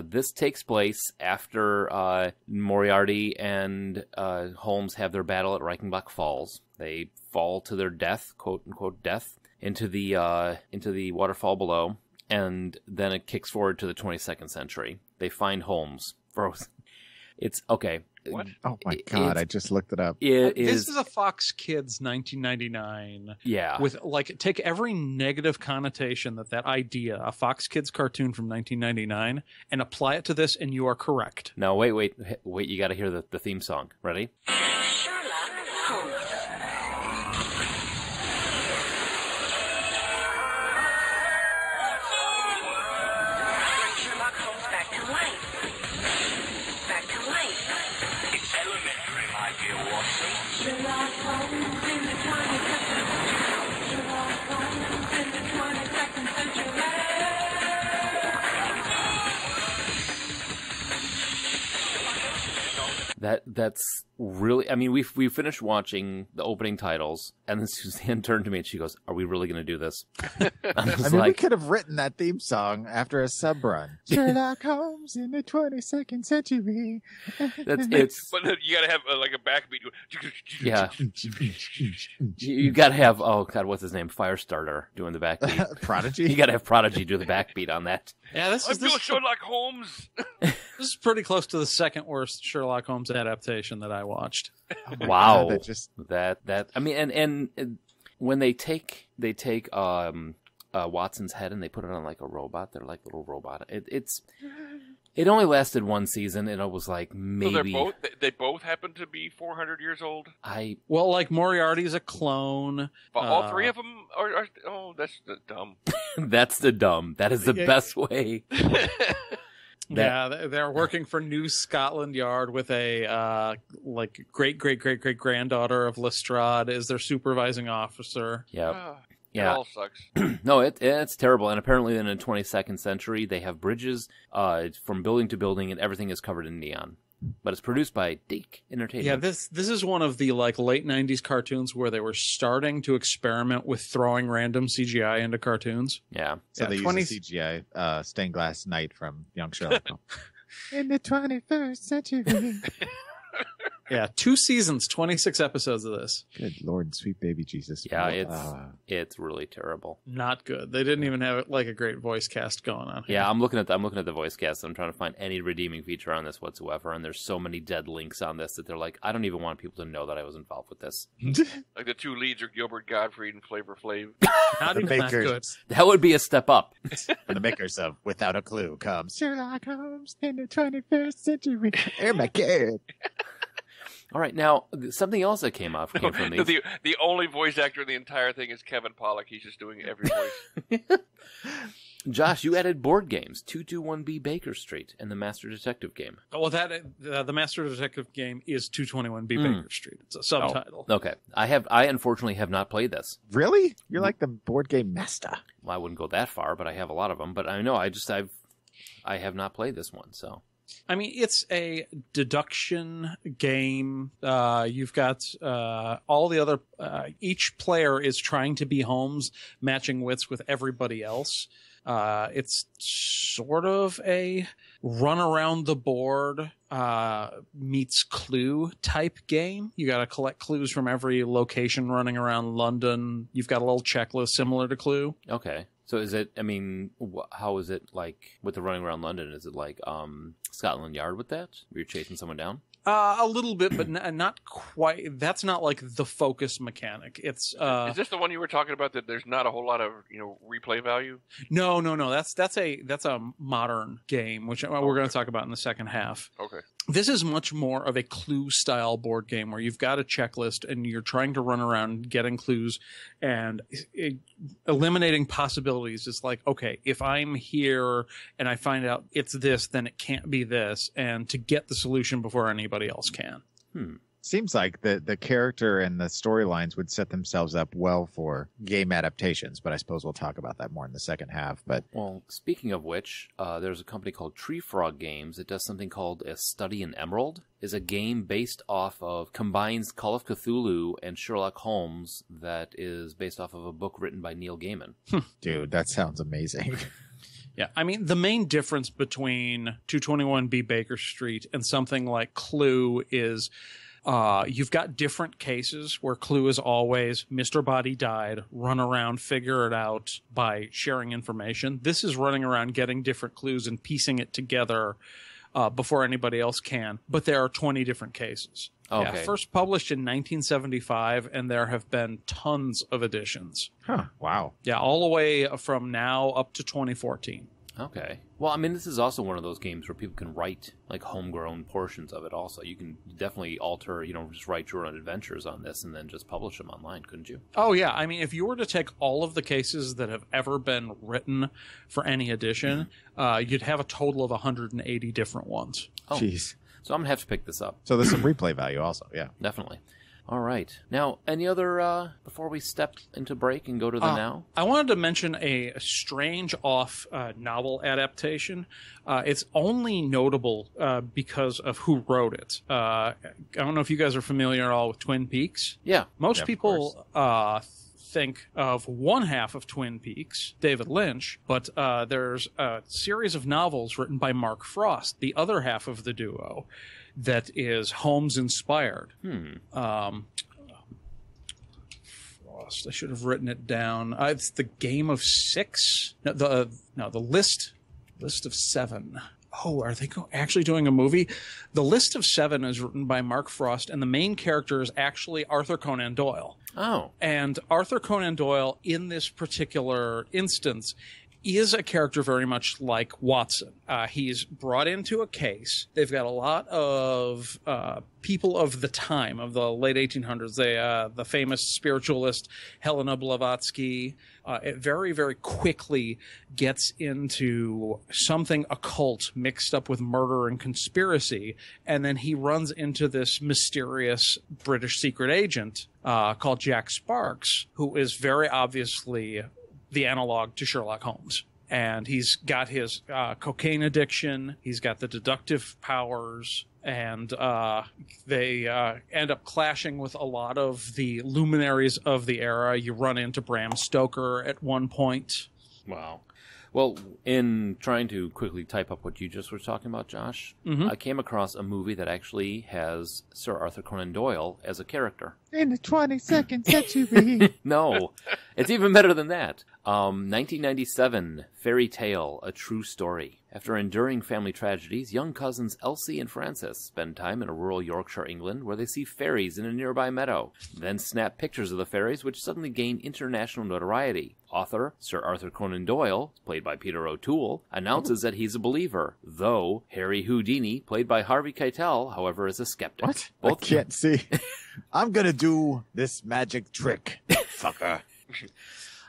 this takes place after Moriarty and Holmes have their battle at Reichenbach Falls. They fall to their death, quote unquote death, into the waterfall below, and then it kicks forward to the 22nd century. They find Holmes frozen. It's okay. What? Oh my God! I just looked it up. This is a Fox Kids 1999. Yeah. With take every negative connotation that idea, a Fox Kids cartoon from 1999, and apply it to this, and you are correct. No, wait! You got to hear the theme song. Ready? Sherlock Holmes. Bring Sherlock Holmes back to life. Back to life. It's elementary, my dear Watson. Sherlock Holmes in the 22nd century. Sherlock Holmes in the 22nd century. That's really. I mean, we finished watching the opening titles, and then Suzanne turned to me and she goes, "Are we really going to do this?" I mean, we could have written that theme song after a sub run. Sherlock Holmes in the 22nd century. It's. But you gotta have like a backbeat. Yeah. You gotta have. Oh God, what's his name? Firestarter doing the backbeat. Prodigy. You gotta have Prodigy do the backbeat on that. Yeah, this is Sherlock Holmes. This is pretty close to the second worst Sherlock Holmes adaptation that I watched. Oh wow, God, that I mean, and when they take Watson's head and they put it on like a robot, they're like little robot. It only lasted one season, and it was like maybe. So they both happen to be 400 years old. Well, like Moriarty's a clone. But all three of them are. Oh, that's the dumb. That's the dumb. That is the best way. Yeah, they're working for New Scotland Yard with a like great granddaughter of Lestrade as their supervising officer. Yeah. It all sucks. No, it's terrible. And apparently in the 22nd century, they have bridges from building to building, and everything is covered in neon. But it's produced by Dake Entertainment. Yeah, this is one of the like late 90s cartoons where they were starting to experiment with throwing random CGI into cartoons. Yeah. So they use the CGI stained glass knight from Young Sherlock Holmes. In the 21st century. Yeah, 2 seasons, 26 episodes of this. Good Lord, sweet baby Jesus. Yeah, it's really terrible. Not good. They didn't even have like a great voice cast going on here. Yeah, I'm looking at the voice cast. I'm trying to find any redeeming feature on this whatsoever, and there's so many dead links on this that they're like, I don't even want people to know that I was involved with this. Like the two leads are Gilbert Gottfried and Flavor Flav. Not even that good. That would be a step up. For the makers of Without a Clue comes Sherlock Holmes in the 21st century. Oh my God. All right, now something else that came from these. The only voice actor in the entire thing is Kevin Pollak. He's just doing every voice. Josh, you added board games, 221B Baker Street, and the Master Detective game. Well, the Master Detective game is 221B Baker Street. It's a subtitle. Oh, okay, I unfortunately have not played this. Really? You're like the board game master. Well, I wouldn't go that far, but I have a lot of them. But I know I've I have not played this one, so. I mean, it's a deduction game. You've got all the other... each player is trying to be Holmes, matching wits with everybody else. It's sort of a run around the board meets Clue type game. You got to collect clues from every location running around London. You've got a little checklist similar to Clue. Okay. So is it, I mean, how is it like with the running around London? Is it like Scotland Yard with that? Where you're chasing someone down? A little bit, but not quite. That's not like the focus mechanic. It's Is this the one you were talking about that there's not a whole lot of replay value? No. That's a modern game, which we're going to talk about in the second half. Okay. This is much more of a clue style board game where you've got a checklist and you're trying to run around getting clues and eliminating possibilities. It's like, okay, if I'm here and I find out it's this, then it can't be this, and to get the solution before anybody else can. Seems like the character and the storylines would set themselves up well for game adaptations, but I suppose we'll talk about that more in the second half. But well, speaking of which, there's a company called Tree Frog Games that does something called A Study in Emerald. Is a game based off of, combines Call of Cthulhu and Sherlock Holmes that is based off of a book written by Neil Gaiman. dude, that sounds amazing. Yeah, I mean, the main difference between 221B Baker Street and something like Clue is you've got different cases where Clue is always Mr. Body died, run around, figure it out by sharing information. This is running around getting different clues and piecing it together before anybody else can. But there are 20 different cases. Okay. Yeah, first published in 1975, and there have been tons of editions. Huh, wow. Yeah, all the way from now up to 2014. Okay. Well, I mean, this is also one of those games where people can write, like, homegrown portions of it also. You can definitely alter, just write your own adventures on this and then just publish them online, couldn't you? Oh, yeah. I mean, if you were to take all of the cases that have ever been written for any edition, you'd have a total of 180 different ones. Oh. Jeez. So I'm going to have to pick this up. So there's some replay value also, yeah. Definitely. All right. Now, any other, before we step into break and go to the now? I wanted to mention a strange off novel adaptation. It's only notable because of who wrote it. I don't know if you guys are familiar at all with Twin Peaks. Yeah. Most people think of one half of Twin Peaks, David Lynch, but there's a series of novels written by Mark Frost, the other half of the duo, that is Holmes inspired. Frost. I should have written it down. It's The Game of Six. No, the List of Seven. Oh, are they actually doing a movie? The List of Seven is written by Mark Frost, and the main character is actually Arthur Conan Doyle. Oh. And Arthur Conan Doyle, in this particular instance, is a character very much like Watson. He's brought into a case. They've got a lot of people of the time, of the late 1800s. The famous spiritualist Helena Blavatsky. It very, very quickly gets into something occult mixed up with murder and conspiracy. And then he runs into this mysterious British secret agent called Jack Sparks, who is very obviously the analog to Sherlock Holmes. And he's got his cocaine addiction, he's got the deductive powers, and they end up clashing with a lot of the luminaries of the era. You run into Bram Stoker at one point. Wow. Well, in trying to quickly type up what you just were talking about, Josh, I came across a movie that actually has Sir Arthur Conan Doyle as a character. In the 22nd century. No, it's even better than that. 1997, Fairy Tale, A True Story. After enduring family tragedies, young cousins Elsie and Frances spend time in a rural Yorkshire, England, where they see fairies in a nearby meadow, then snap pictures of the fairies, which suddenly gain international notoriety. Author Sir Arthur Conan Doyle, played by Peter O'Toole, announces that he's a believer, though Harry Houdini, played by Harvey Keitel, however, is a skeptic. What? Both I can't see. I'm going to do this magic trick, fucker.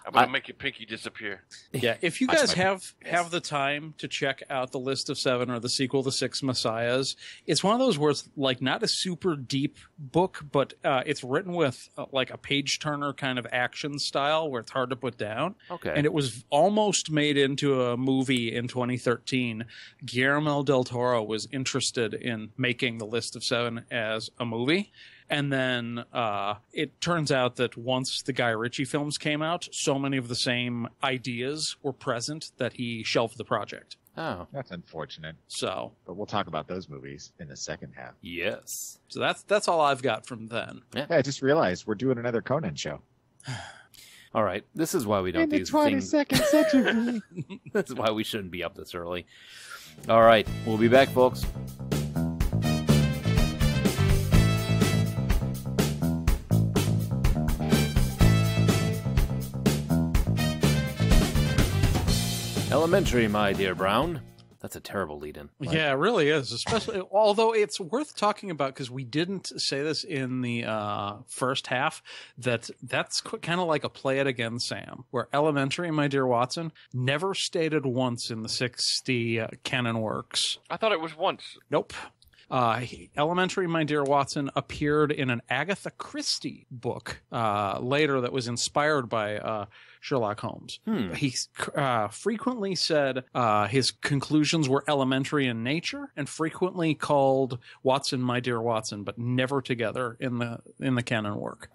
I'm going to make your pinky disappear. Yeah, if you guys have the time to check out the List of Seven or the sequel, The Six Messiahs, it's one of those where it's like not a super deep book, but it's written with like a page-turner kind of action style where it's hard to put down. Okay. And it was almost made into a movie in 2013. Guillermo del Toro was interested in making The List of Seven as a movie. And then it turns out that once the Guy Ritchie films came out, so many of the same ideas were present that he shelved the project. Oh. That's unfortunate. So, But we'll talk about those movies in the second half. Yes. so that's all I've got from then. Yeah, I just realized we're doing another Conan show. All right. This is why we don't In the do things. 22nd century. That's why we shouldn't be up this early. All right. We'll be back, folks. Elementary, my dear Brown. That's a terrible lead-in. Yeah, it really is. Especially, although it's worth talking about because we didn't say this in the first half. That's kind of like a play it again, Sam. Where Elementary, my dear Watson, never stated once in the 60 canon works. I thought it was once. Nope. Elementary, my dear Watson, appeared in an Agatha Christie book later that was inspired by Sherlock Holmes. He frequently said his conclusions were elementary in nature, and frequently called Watson my dear Watson, but never together in the canon work.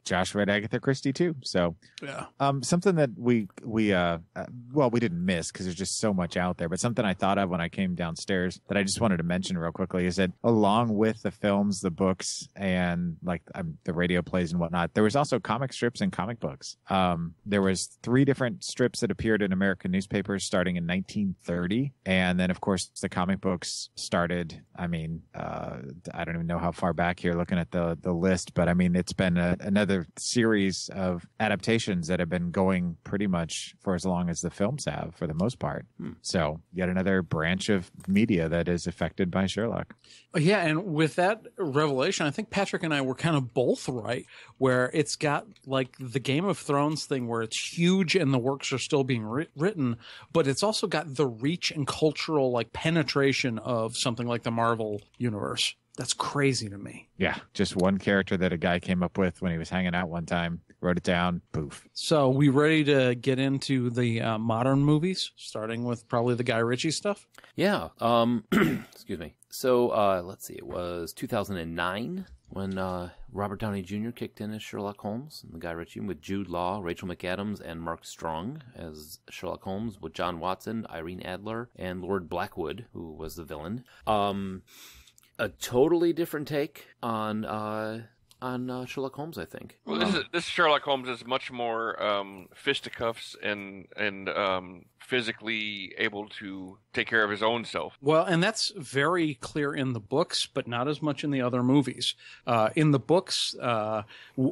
Josh read Agatha Christie too, so Yeah. something that we didn't miss because there's just so much out there, but something I thought of when I came downstairs that I just wanted to mention real quickly is that along with the films, the books, and like the radio plays and whatnot, there was also comic strips and comic books. There was 3 different strips that appeared in American newspapers starting in 1930, and then of course the comic books started. I mean, I don't even know how far back here looking at the list, but I mean it's been another series of adaptations that have been going pretty much for as long as the films have, for the most part. So yet another branch of media that is affected by Sherlock. Yeah, and with that revelation, I think Patrick and I were kind of both right, where it's got like the Game of Thrones thing where it's huge and the works are still being written, but it's also got the reach and cultural like penetration of something like the Marvel universe. That's crazy to me. Yeah, just one character that a guy came up with when he was hanging out one time, wrote it down, poof. So we ready to get into the modern movies, starting with probably the Guy Ritchie stuff? Yeah. Excuse me. So let's see. It was 2009 when Robert Downey Jr. kicked in as Sherlock Holmes and the Guy Ritchie, with Jude Law, Rachel McAdams, and Mark Strong as Sherlock Holmes, with John Watson, Irene Adler, and Lord Blackwood, who was the villain. A totally different take on Sherlock Holmes, I think. Well, this Sherlock Holmes is much more fisticuffs and physically able to take care of his own self. Well, and that's very clear in the books, but not as much in the other movies. In the books,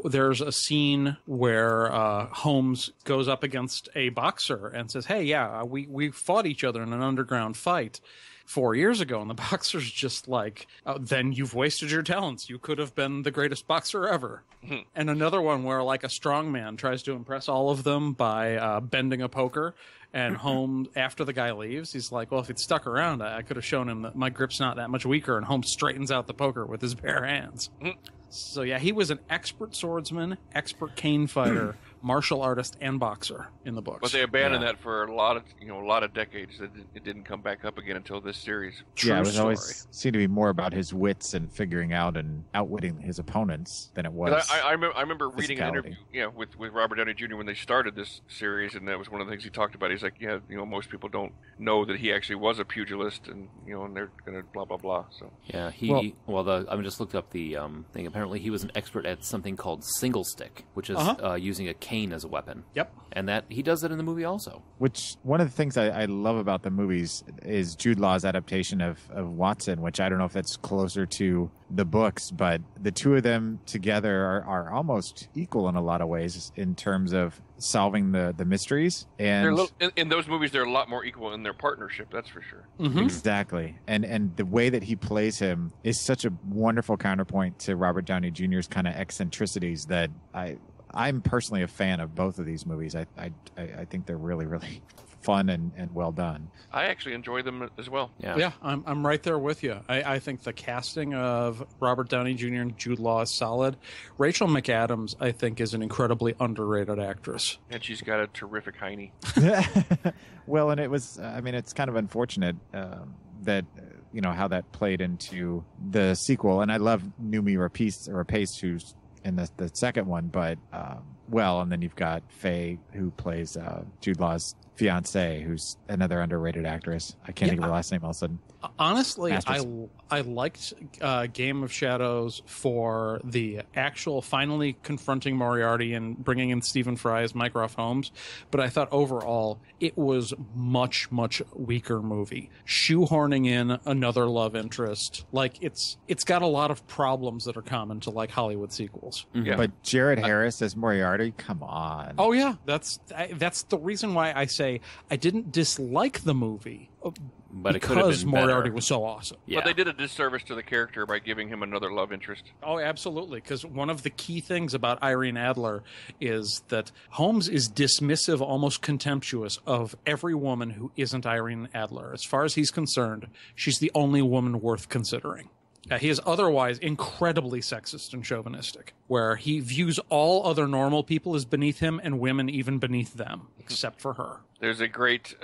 there's a scene where Holmes goes up against a boxer and says, "Hey, yeah, we fought each other in an underground fight 4 years ago," and the boxer's just like, "Oh, then you've wasted your talents. You could have been the greatest boxer ever." And another one where like a strong man tries to impress all of them by bending a poker, and Holmes, after the guy leaves, he's like, "Well, if he'd stuck around, I could have shown him that my grip's not that much weaker," and Holmes straightens out the poker with his bare hands. So yeah, he was an expert swordsman, expert cane fighter, martial artist, and boxer in the books. But they abandoned that for a lot of decades. It didn't come back up again until this series. Yeah, it was always seemed to be more about his wits and figuring out and outwitting his opponents than it was. I remember reading an interview, with Robert Downey Jr. when they started this series, and that was one of the things he talked about. He's like, most people don't know that he actually was a pugilist, and and they're gonna blah blah blah. So yeah, I just looked up the thing. Apparently, he was an expert at something called single stick, which is using a cane as a weapon. Yep. And that he does it in the movie also. Which one of the things I love about the movies is Jude Law's adaptation of Watson, which I don't know if that's closer to the books, but the two of them together are almost equal in a lot of ways in terms of solving the mysteries. And in those movies, they're a lot more equal in their partnership. That's for sure. Exactly. And the way that he plays him is such a wonderful counterpoint to Robert Downey Jr.'s kind of eccentricities that I'm personally a fan of both of these movies. I think they're really, really fun and well done. I actually enjoy them as well. Yeah, I'm right there with you. I think the casting of Robert Downey Jr. and Jude Law is solid. Rachel McAdams, I think, is an incredibly underrated actress. And she's got a terrific hiney. Well, and it was, it's kind of unfortunate that, how that played into the sequel. And I love Noomi Rapace, who's in the second one, but, and then you've got Faye, who plays Jude Law's fiance, who's another underrated actress. I can't think of her last name all of a sudden. Honestly, I liked Game of Shadows for the actual finally confronting Moriarty and bringing in Stephen Fry as Mycroft Holmes, but I thought overall it was much, much weaker movie. Shoehorning in another love interest, like it's got a lot of problems that are common to like Hollywood sequels. Mm-hmm. Yeah. But Jared Harris as Moriarty, come on. Oh yeah, that's the reason why I say I didn't dislike the movie. But it could have been Moriarty better. was so awesome. Yeah. But they did a disservice to the character by giving him another love interest. Oh, absolutely. Because one of the key things about Irene Adler is that Holmes is dismissive, almost contemptuous of every woman who isn't Irene Adler. As far as he's concerned, she's the only woman worth considering. He is otherwise incredibly sexist and chauvinistic, where he views all other normal people as beneath him and women even beneath them, except for her. There's a great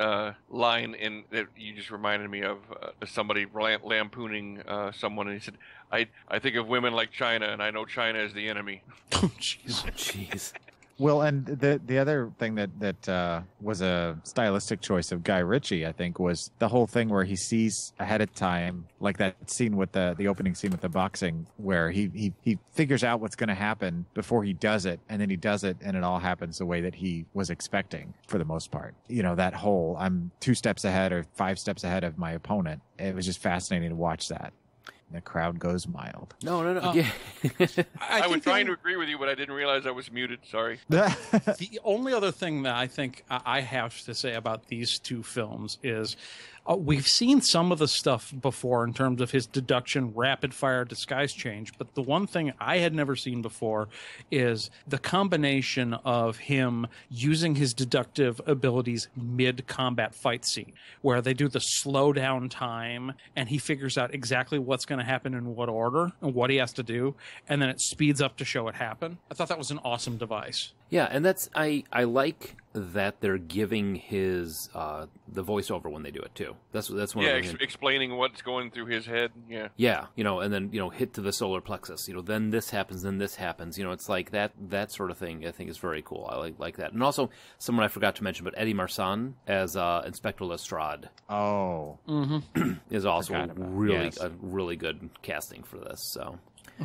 line in that you just reminded me of somebody lampooning someone, and he said, I think of women like China, and I know China is the enemy. Oh, jeez. Jeez. Well, and the other thing that was a stylistic choice of Guy Ritchie, I think, was the whole thing where he sees ahead of time, like that scene with the opening scene with the boxing, where he figures out what's going to happen before he does it, and then he does it, and it all happens the way that he was expecting for the most part. That whole I'm 2 steps ahead or 5 steps ahead of my opponent. It was just fascinating to watch that. The crowd goes mild. No. Yeah. I was trying to agree with you, but I didn't realize I was muted. Sorry. The only other thing that I think I have to say about these two films is we've seen some of the stuff before in terms of his deduction, rapid fire, disguise change. But the one thing I had never seen before is the combination of him using his deductive abilities mid-combat fight scene, where they do the slow down time and he figures out exactly what's going to happen in what order and what he has to do. And then it speeds up to show it happen. I thought that was an awesome device. Yeah, and that's I like that they're giving his the voiceover when they do it too. That's one of the things. Explaining what's going through his head. Yeah, and then hit to the solar plexus. Then this happens, then this happens. It's like that sort of thing. I think is very cool. I like that. And also someone I forgot to mention, but Eddie Marsan as Inspector Lestrade. Oh, is also a really good casting for this.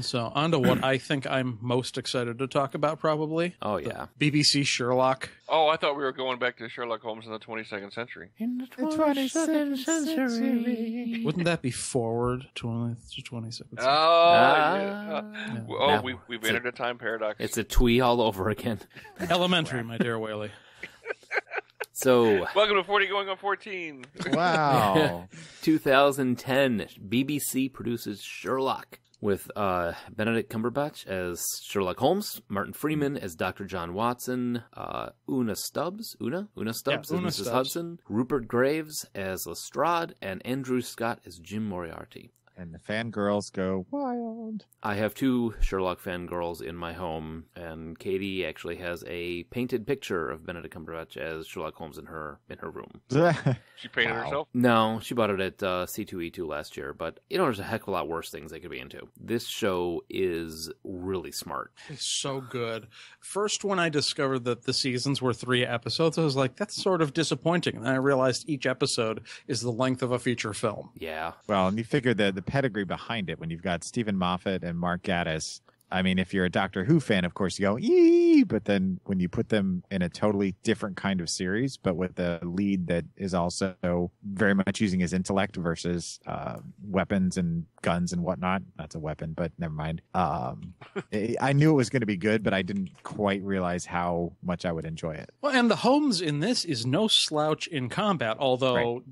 So on to what I think I'm most excited to talk about, probably. Oh, yeah. The BBC Sherlock. Oh, I thought we were going back to Sherlock Holmes in the 22nd century. In the 22nd century. Wouldn't that be forward to 22nd century? Oh, we've entered a time paradox. It's a twee all over again. Elementary, my dear Whaley. So, welcome to 40 going on 14. Wow. 2010, BBC produces Sherlock, with Benedict Cumberbatch as Sherlock Holmes, Martin Freeman as Dr. John Watson, Una Stubbs as Mrs. Hudson, Rupert Graves as Lestrade, and Andrew Scott as Jim Moriarty. And the fangirls go wild. I have 2 Sherlock fangirls in my home, and Katie actually has a painted picture of Benedict Cumberbatch as Sherlock Holmes in her room. She painted herself? No, she bought it at C2E2 last year, but there's a heck of a lot worse things they could be into. This show is really smart. It's so good. First, when I discovered that the seasons were 3 episodes, I was like, that's sort of disappointing. And then I realized each episode is the length of a feature film. Yeah. Well, and you figure the pedigree behind it when you've got Stephen Moffat and Mark Gatiss. I mean, if you're a Doctor Who fan, of course, you go, yee, but then when you put them in a totally different kind of series, but with a lead that is also very much using his intellect versus weapons and guns and whatnot. That's a weapon, but never mind. I knew it was going to be good, but I didn't quite realize how much I would enjoy it. Well, and the Holmes in this is no slouch in combat, although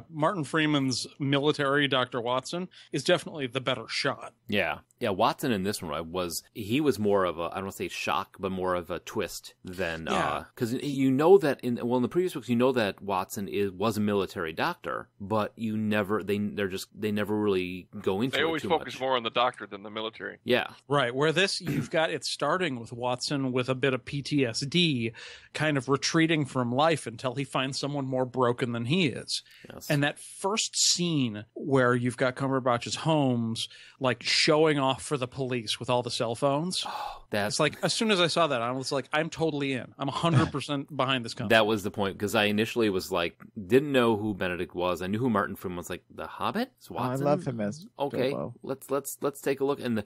Martin Freeman's military Dr. Watson is definitely the better shot. Yeah. Yeah, Watson in this one he was more of a, I don't want to say shock, but more of a twist than, because you know that in the previous books, you know that Watson was a military doctor, but you never, they never really go into it. They always too focus much. more on the doctor than the military. Yeah. Right, where this, you've got it starting with Watson with a bit of PTSD, kind of retreating from life until he finds someone more broken than he is. Yes. And that first scene where you've got Cumberbatch's Holmes, like, showing off for the police with all the cell phones. It's like, as soon as I saw that, I was like, I'm totally in. I'm 100% behind this company. That was the point, because I initially was like, didn't know who Benedict was. I knew who Martin Freeman was. Like, the Hobbit? It's Watson? I love him as okay. Bilbo. Let's take a look. And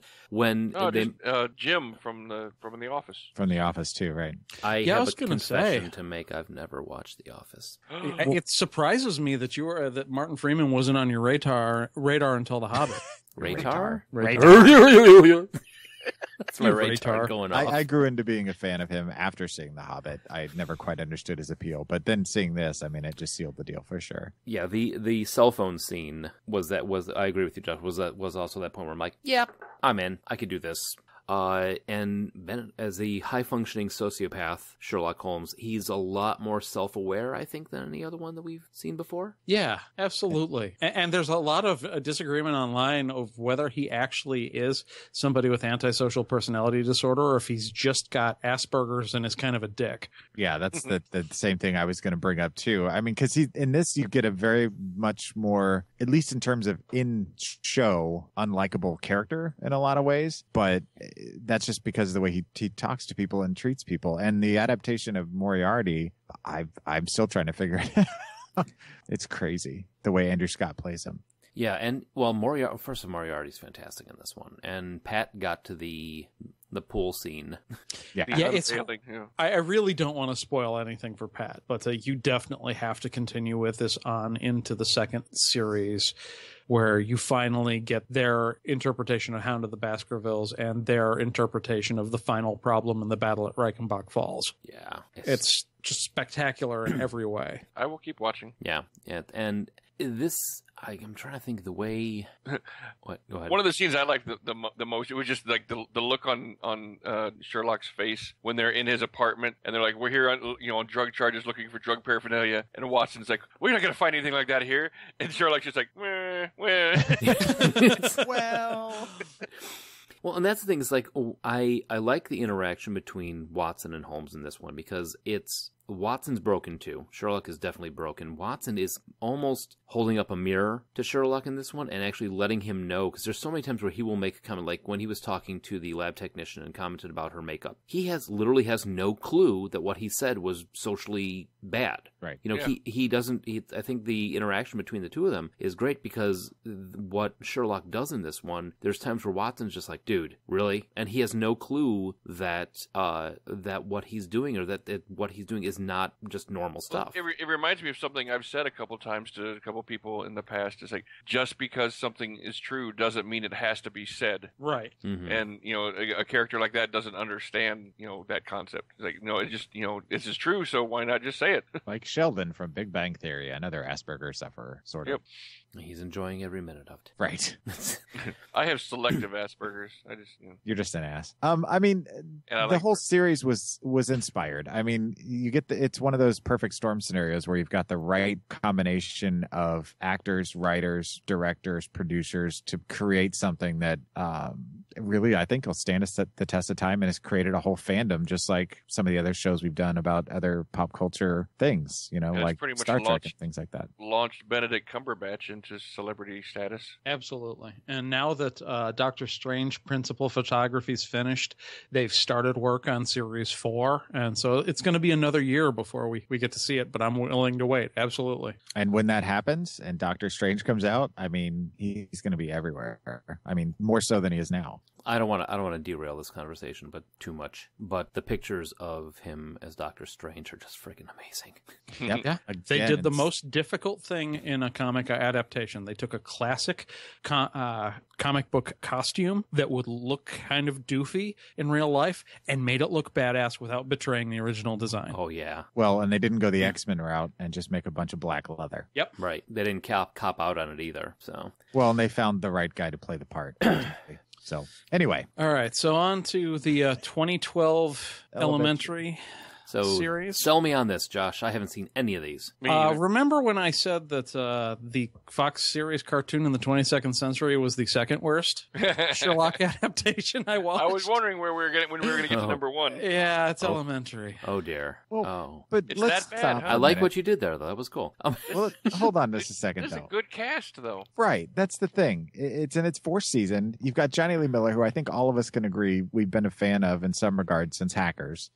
Jim from The Office. From The Office too, right? I I have was a gonna confession say. to make. I've never watched The Office. It surprises me that that Martin Freeman wasn't on your radar until The Hobbit. Radar? That's my radar going off. I grew into being a fan of him after seeing The Hobbit. I never quite understood his appeal, but then seeing this, I mean, it just sealed the deal for sure. Yeah, the cell phone scene was I agree with you, Josh. Was also that point where I'm like, yeah, I'm in. I could do this. And Bennett, as the high-functioning sociopath, Sherlock Holmes, he's a lot more self-aware, I think, than any other one that we've seen before. Yeah, absolutely. And there's a lot of disagreement online of whether he actually is somebody with antisocial personality disorder or if he's just got Asperger's and is kind of a dick. Yeah, that's the same thing I was going to bring up too. I mean, because in this you get a very much more, at least in terms of in-show, unlikable character in a lot of ways, but that's just because of the way he talks to people and treats people. And the adaptation of Moriarty, I'm still trying to figure it out. It's crazy the way Andrew Scott plays him. Yeah, and first of all, Moriarty's fantastic in this one, and Pat got to the pool scene. Yeah, I really don't want to spoil anything for Pat, but you definitely have to continue with this on into the second series, where you finally get their interpretation of Hound of the Baskervilles and their interpretation of the final problem in the battle at Reichenbach Falls. Yeah. It's just spectacular in every way. I will keep watching. Yeah, and this, I'm trying to think the way. What? Go ahead. One of the scenes I liked the most, it was just like the look on Sherlock's face when they're in his apartment and they're like, "We're here on drug charges, looking for drug paraphernalia," and Watson's like, "We're not gonna find anything like that here," and Sherlock's just like, "Well." Well, and that's the thing. Is like, I like the interaction between Watson and Holmes in this one because Watson's broken too. Sherlock is definitely broken. Watson is almost holding up a mirror to Sherlock in this one and actually letting him know, because there's so many times where he will make a comment, like when he was talking to the lab technician and commented about her makeup. He literally has no clue that what he said was socially bad. Right. He doesn't. I think the interaction between the two of them is great because what Sherlock does in this one, there's times where Watson's just like, dude, really? And he has no clue that what he's doing or that what he's doing is not just normal stuff. It reminds me of something I've said a couple times to a couple people in the past. It's like, just because something is true doesn't mean it has to be said. Right. Mm-hmm. And, a character like that doesn't understand, that concept. It's like, it's just, this is true, so why not just say it? Like Sheldon from Big Bang Theory, another Asperger sufferer, sort of. Yep. He's enjoying every minute of it. Right. I have selective Asperger's. You're just an ass. I mean, the whole series was inspired. I mean, you get it's one of those perfect storm scenarios where you've got the right combination of actors, writers, directors, producers to create something that really, I think, will stand the test of time and has created a whole fandom, just like some of the other shows we've done about other pop culture things, like Star Trek and things like that. Launched Benedict Cumberbatch into celebrity status. Absolutely. And now that Doctor Strange principal photography's finished, they've started work on Series 4. And so it's going to be another year before we get to see it, but I'm willing to wait. Absolutely. And when that happens and Doctor Strange comes out, I mean, he's going to be everywhere. I mean, more so than he is now. I don't want to derail this conversation, but too much. But the pictures of him as Doctor Strange are just freaking amazing. Yep. Yeah. They did the most difficult thing in a comic adaptation. They took a classic comic book costume that would look kind of doofy in real life and made it look badass without betraying the original design. Oh, yeah. Well, and they didn't go the X-Men route and just make a bunch of black leather. Yep. Right. They didn't cop out on it either. So. Well, and they found the right guy to play the part. So anyway, All right, so on to the 2012 Elementary So series. sell me on this, Josh. I haven't seen any of these. Me either. Remember when I said that the Fox series cartoon in the 22nd century was the second worst Sherlock adaptation I watched? I was wondering when we were going to get to number one. Yeah, it's Elementary. Oh dear. well, but It's let's that bad, stop. huh? I like what you did there, though. That was cool. Well, hold on just a second, This is though. a good cast, though. Right, that's the thing. It's in its fourth season. You've got Johnny Lee Miller, who I think all of us can agree we've been a fan of in some regards since Hackers.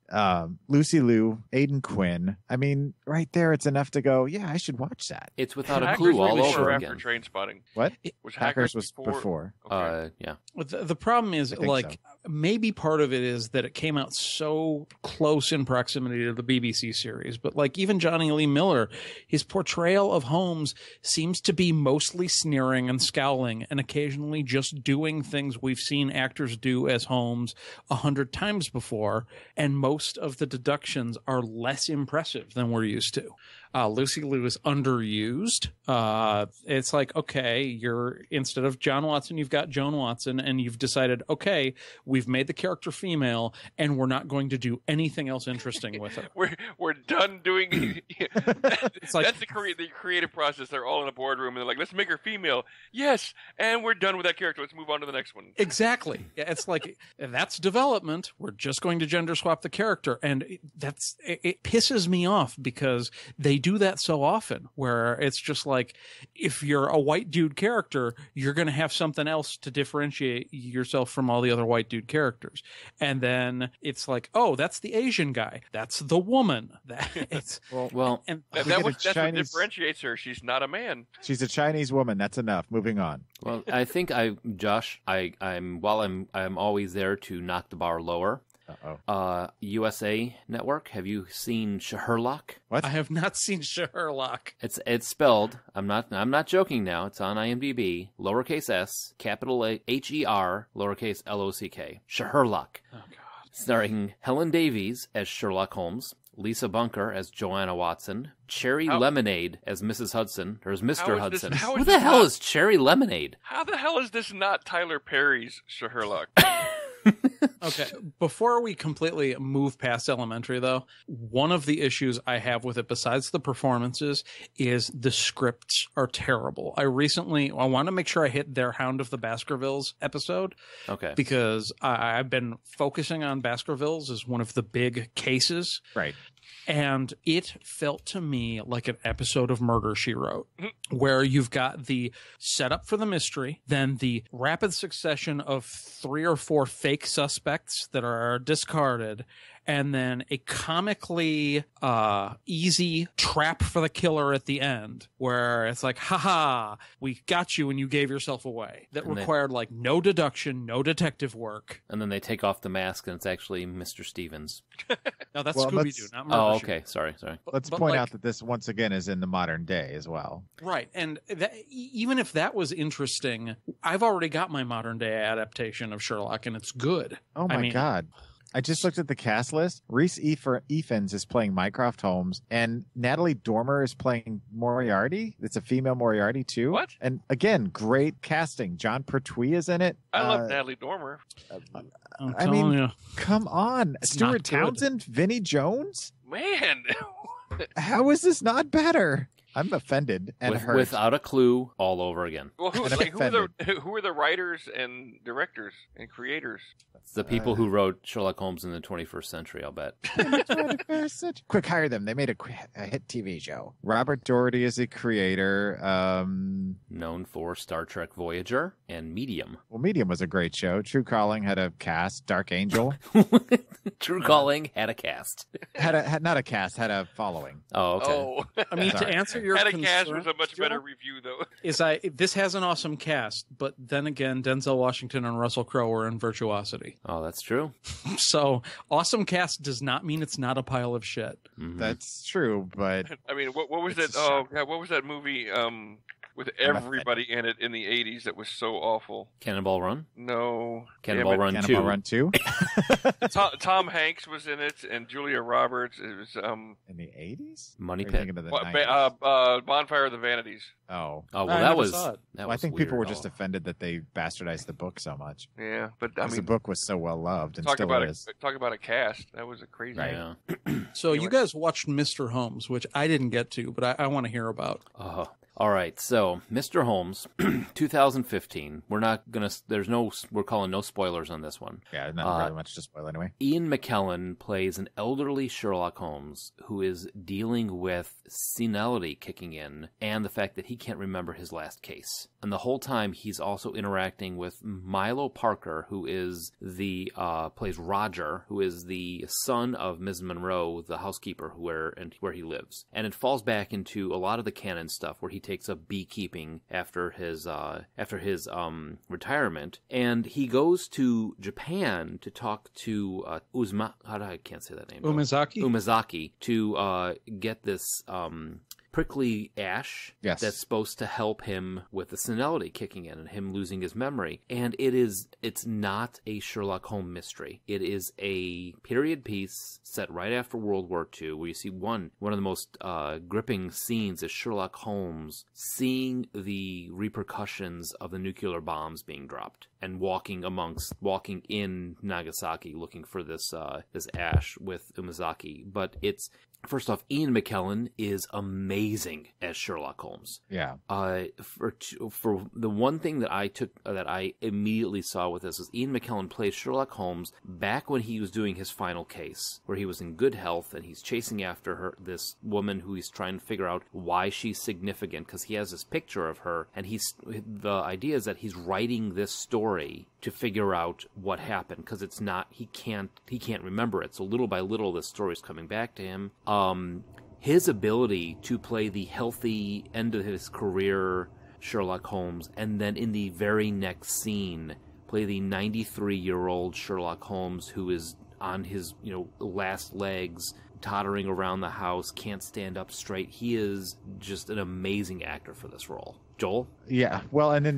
Lucy Liu, Aidan Quinn. I mean, right there, it's enough to go, yeah, I should watch that. It's without a Hackers clue was all before over or after again. Train Spotting. What? Was Hackers was before. Okay. Yeah. The problem is, I think like, maybe part of it is that it came out so close in proximity to the BBC series. But, like, even Johnny Lee Miller, his portrayal of Holmes seems to be mostly sneering and scowling and occasionally just doing things we've seen actors do as Holmes 100 times before. And most of the deductions are less impressive than we're used to. Lucy Liu is underused. It's like, okay, you're instead of John Watson, you've got Joan Watson, and you've decided, okay, we've made the character female, and we're not going to do anything else interesting with her. We're done doing. It's like, That's the creative process. They're all in a boardroom and they're like, "Let's make her female." Yes, and we're done with that character. Let's move on to the next one. exactly. Yeah, it's like, that's development. We're just going to gender swap the character, and it pisses me off because they do that so often. Where it's just like, if you're a white dude character, you're going to have something else to differentiate yourself from all the other white dude characters, and then it's like, oh, that's the Asian guy, that's the woman. That it's Well, and That's get a what Chinese- differentiates her. She's not a man. She's a Chinese woman. That's enough. Moving on. well, I think Josh, I'm always there to knock the bar lower. Uh-oh. USA Network. Have you seen Sherlock? What? I have not seen Sherlock. It's spelled. I'm not joking now. It's on IMDb. Lowercase s, capital HER, lowercase LOCK. Sherlock. Oh God. Starring Helen Davies as Sherlock Holmes, Lisa Bunker as Joanna Watson, Cherry Lemonade as Mrs. Hudson, or as Mr. How is this- Hudson. how is Who the this hell not- is Cherry Lemonade? How the hell is this not Tyler Perry's Sherlock? Okay, before we completely move past Elementary, though, one of the issues I have with it, besides the performances, is the scripts are terrible. I want to make sure I hit their Hound of the Baskervilles episode, Okay. because I've been focusing on Baskervilles as one of the big cases. Right. And it felt to me like an episode of Murder, She Wrote, where you've got the setup for the mystery, then the rapid succession of 3 or 4 fake suspects that are discarded, and then a comically easy trap for the killer at the end, where it's like, haha, we got you and you gave yourself away. That And required like no deduction, no detective work. And then they take off the mask and it's actually Mr. Stevens. No, that's Well, Scooby-Doo, let's- not Murder, Oh, She okay. Sorry. Let's but point like- out that this once again is in the modern day as well. Right. And even if that was interesting, I've already got my modern day adaptation of Sherlock, and it's good. Oh my God. I just looked at the cast list. Reese Ifans is playing Mycroft Holmes, and Natalie Dormer is playing Moriarty. It's a female Moriarty, too. What? And again, great casting. John Pertwee is in it. I love Natalie Dormer. I'm I telling mean, you. come on. It's Stuart not good. Townsend, Vinnie Jones? Man, How is this not better? I'm offended and hurt. Without a clue, all over again. well, And I'm who are the writers and directors and creators? It's the people who wrote Sherlock Holmes in the 21st century, I'll bet. Quick, hire them. They made a hit TV show. Robert Doherty is a creator. Known for Star Trek Voyager and Medium. Well, Medium was a great show. True Calling had a cast. Dark Angel True Calling had a cast. had not a cast, had a following. Oh, okay. Oh, I mean, Sorry. to answer your Had a concern, Cast was a much better Joe, review, though. is this has an awesome cast, but then again, Denzel Washington and Russell Crowe were in Virtuosity. Oh, that's true. So awesome cast does not mean it's not a pile of shit. Mhm. That's true, but I mean, what was It's that? a Oh, shock. God, what was that movie? with everybody in it in the 80s that was so awful. Cannonball Run? No. Cannonball Run 2. Cannonball Run 2? Tom Hanks was in it, and Julia Roberts. It was in the 80s? Money Or are you Pit. thinking of the 90s? Bonfire of the Vanities. Oh. Oh, well, I that never was. saw it. That Well, I was think people were weird. just offended that they bastardized the book so much. Yeah, but I Because mean, the book was so well loved and talk still about is. a cast. That was a crazy. Yeah. So you guys watched Mr. Holmes, which I didn't get to, but I want to hear about. All right, so Mr. Holmes, 2015. We're not gonna. We're calling no spoilers on this one. Yeah, not really much to spoil anyway. Ian McKellen plays an elderly Sherlock Holmes who is dealing with senility kicking in and the fact that he can't remember his last case. And the whole time he's also interacting with Milo Parker, who is plays Roger, who is the son of Ms. Monroe, the housekeeper where he lives. And it falls back into a lot of the canon stuff where he takes up beekeeping after his retirement, and he goes to Japan to talk to I can't say that name. Umezaki to get this prickly ash that's supposed to help him with the senility kicking in and him losing his memory. And it's not a Sherlock Holmes mystery. It is a period piece set right after World War II, where you see one of the most gripping scenes is Sherlock Holmes seeing the repercussions of the nuclear bombs being dropped and walking in Nagasaki looking for this ash with Umezaki. But it's first off, Ian McKellen is amazing as Sherlock Holmes. Yeah. For the one thing that I immediately saw with this is Ian McKellen plays Sherlock Holmes back when he was doing his final case, where he was in good health and he's chasing after this woman who he's trying to figure out why she's significant, because he has this picture of her, and the idea is that he's writing this story to figure out what happened, because he can't remember it. So little by little, this story is coming back to him. His ability to play the healthy end of his career Sherlock Holmes, and then in the very next scene play the 93-year-old Sherlock Holmes who is on his last legs, tottering around the house, can't stand up straight. He is just an amazing actor for this role. Joel? Yeah. Well, and then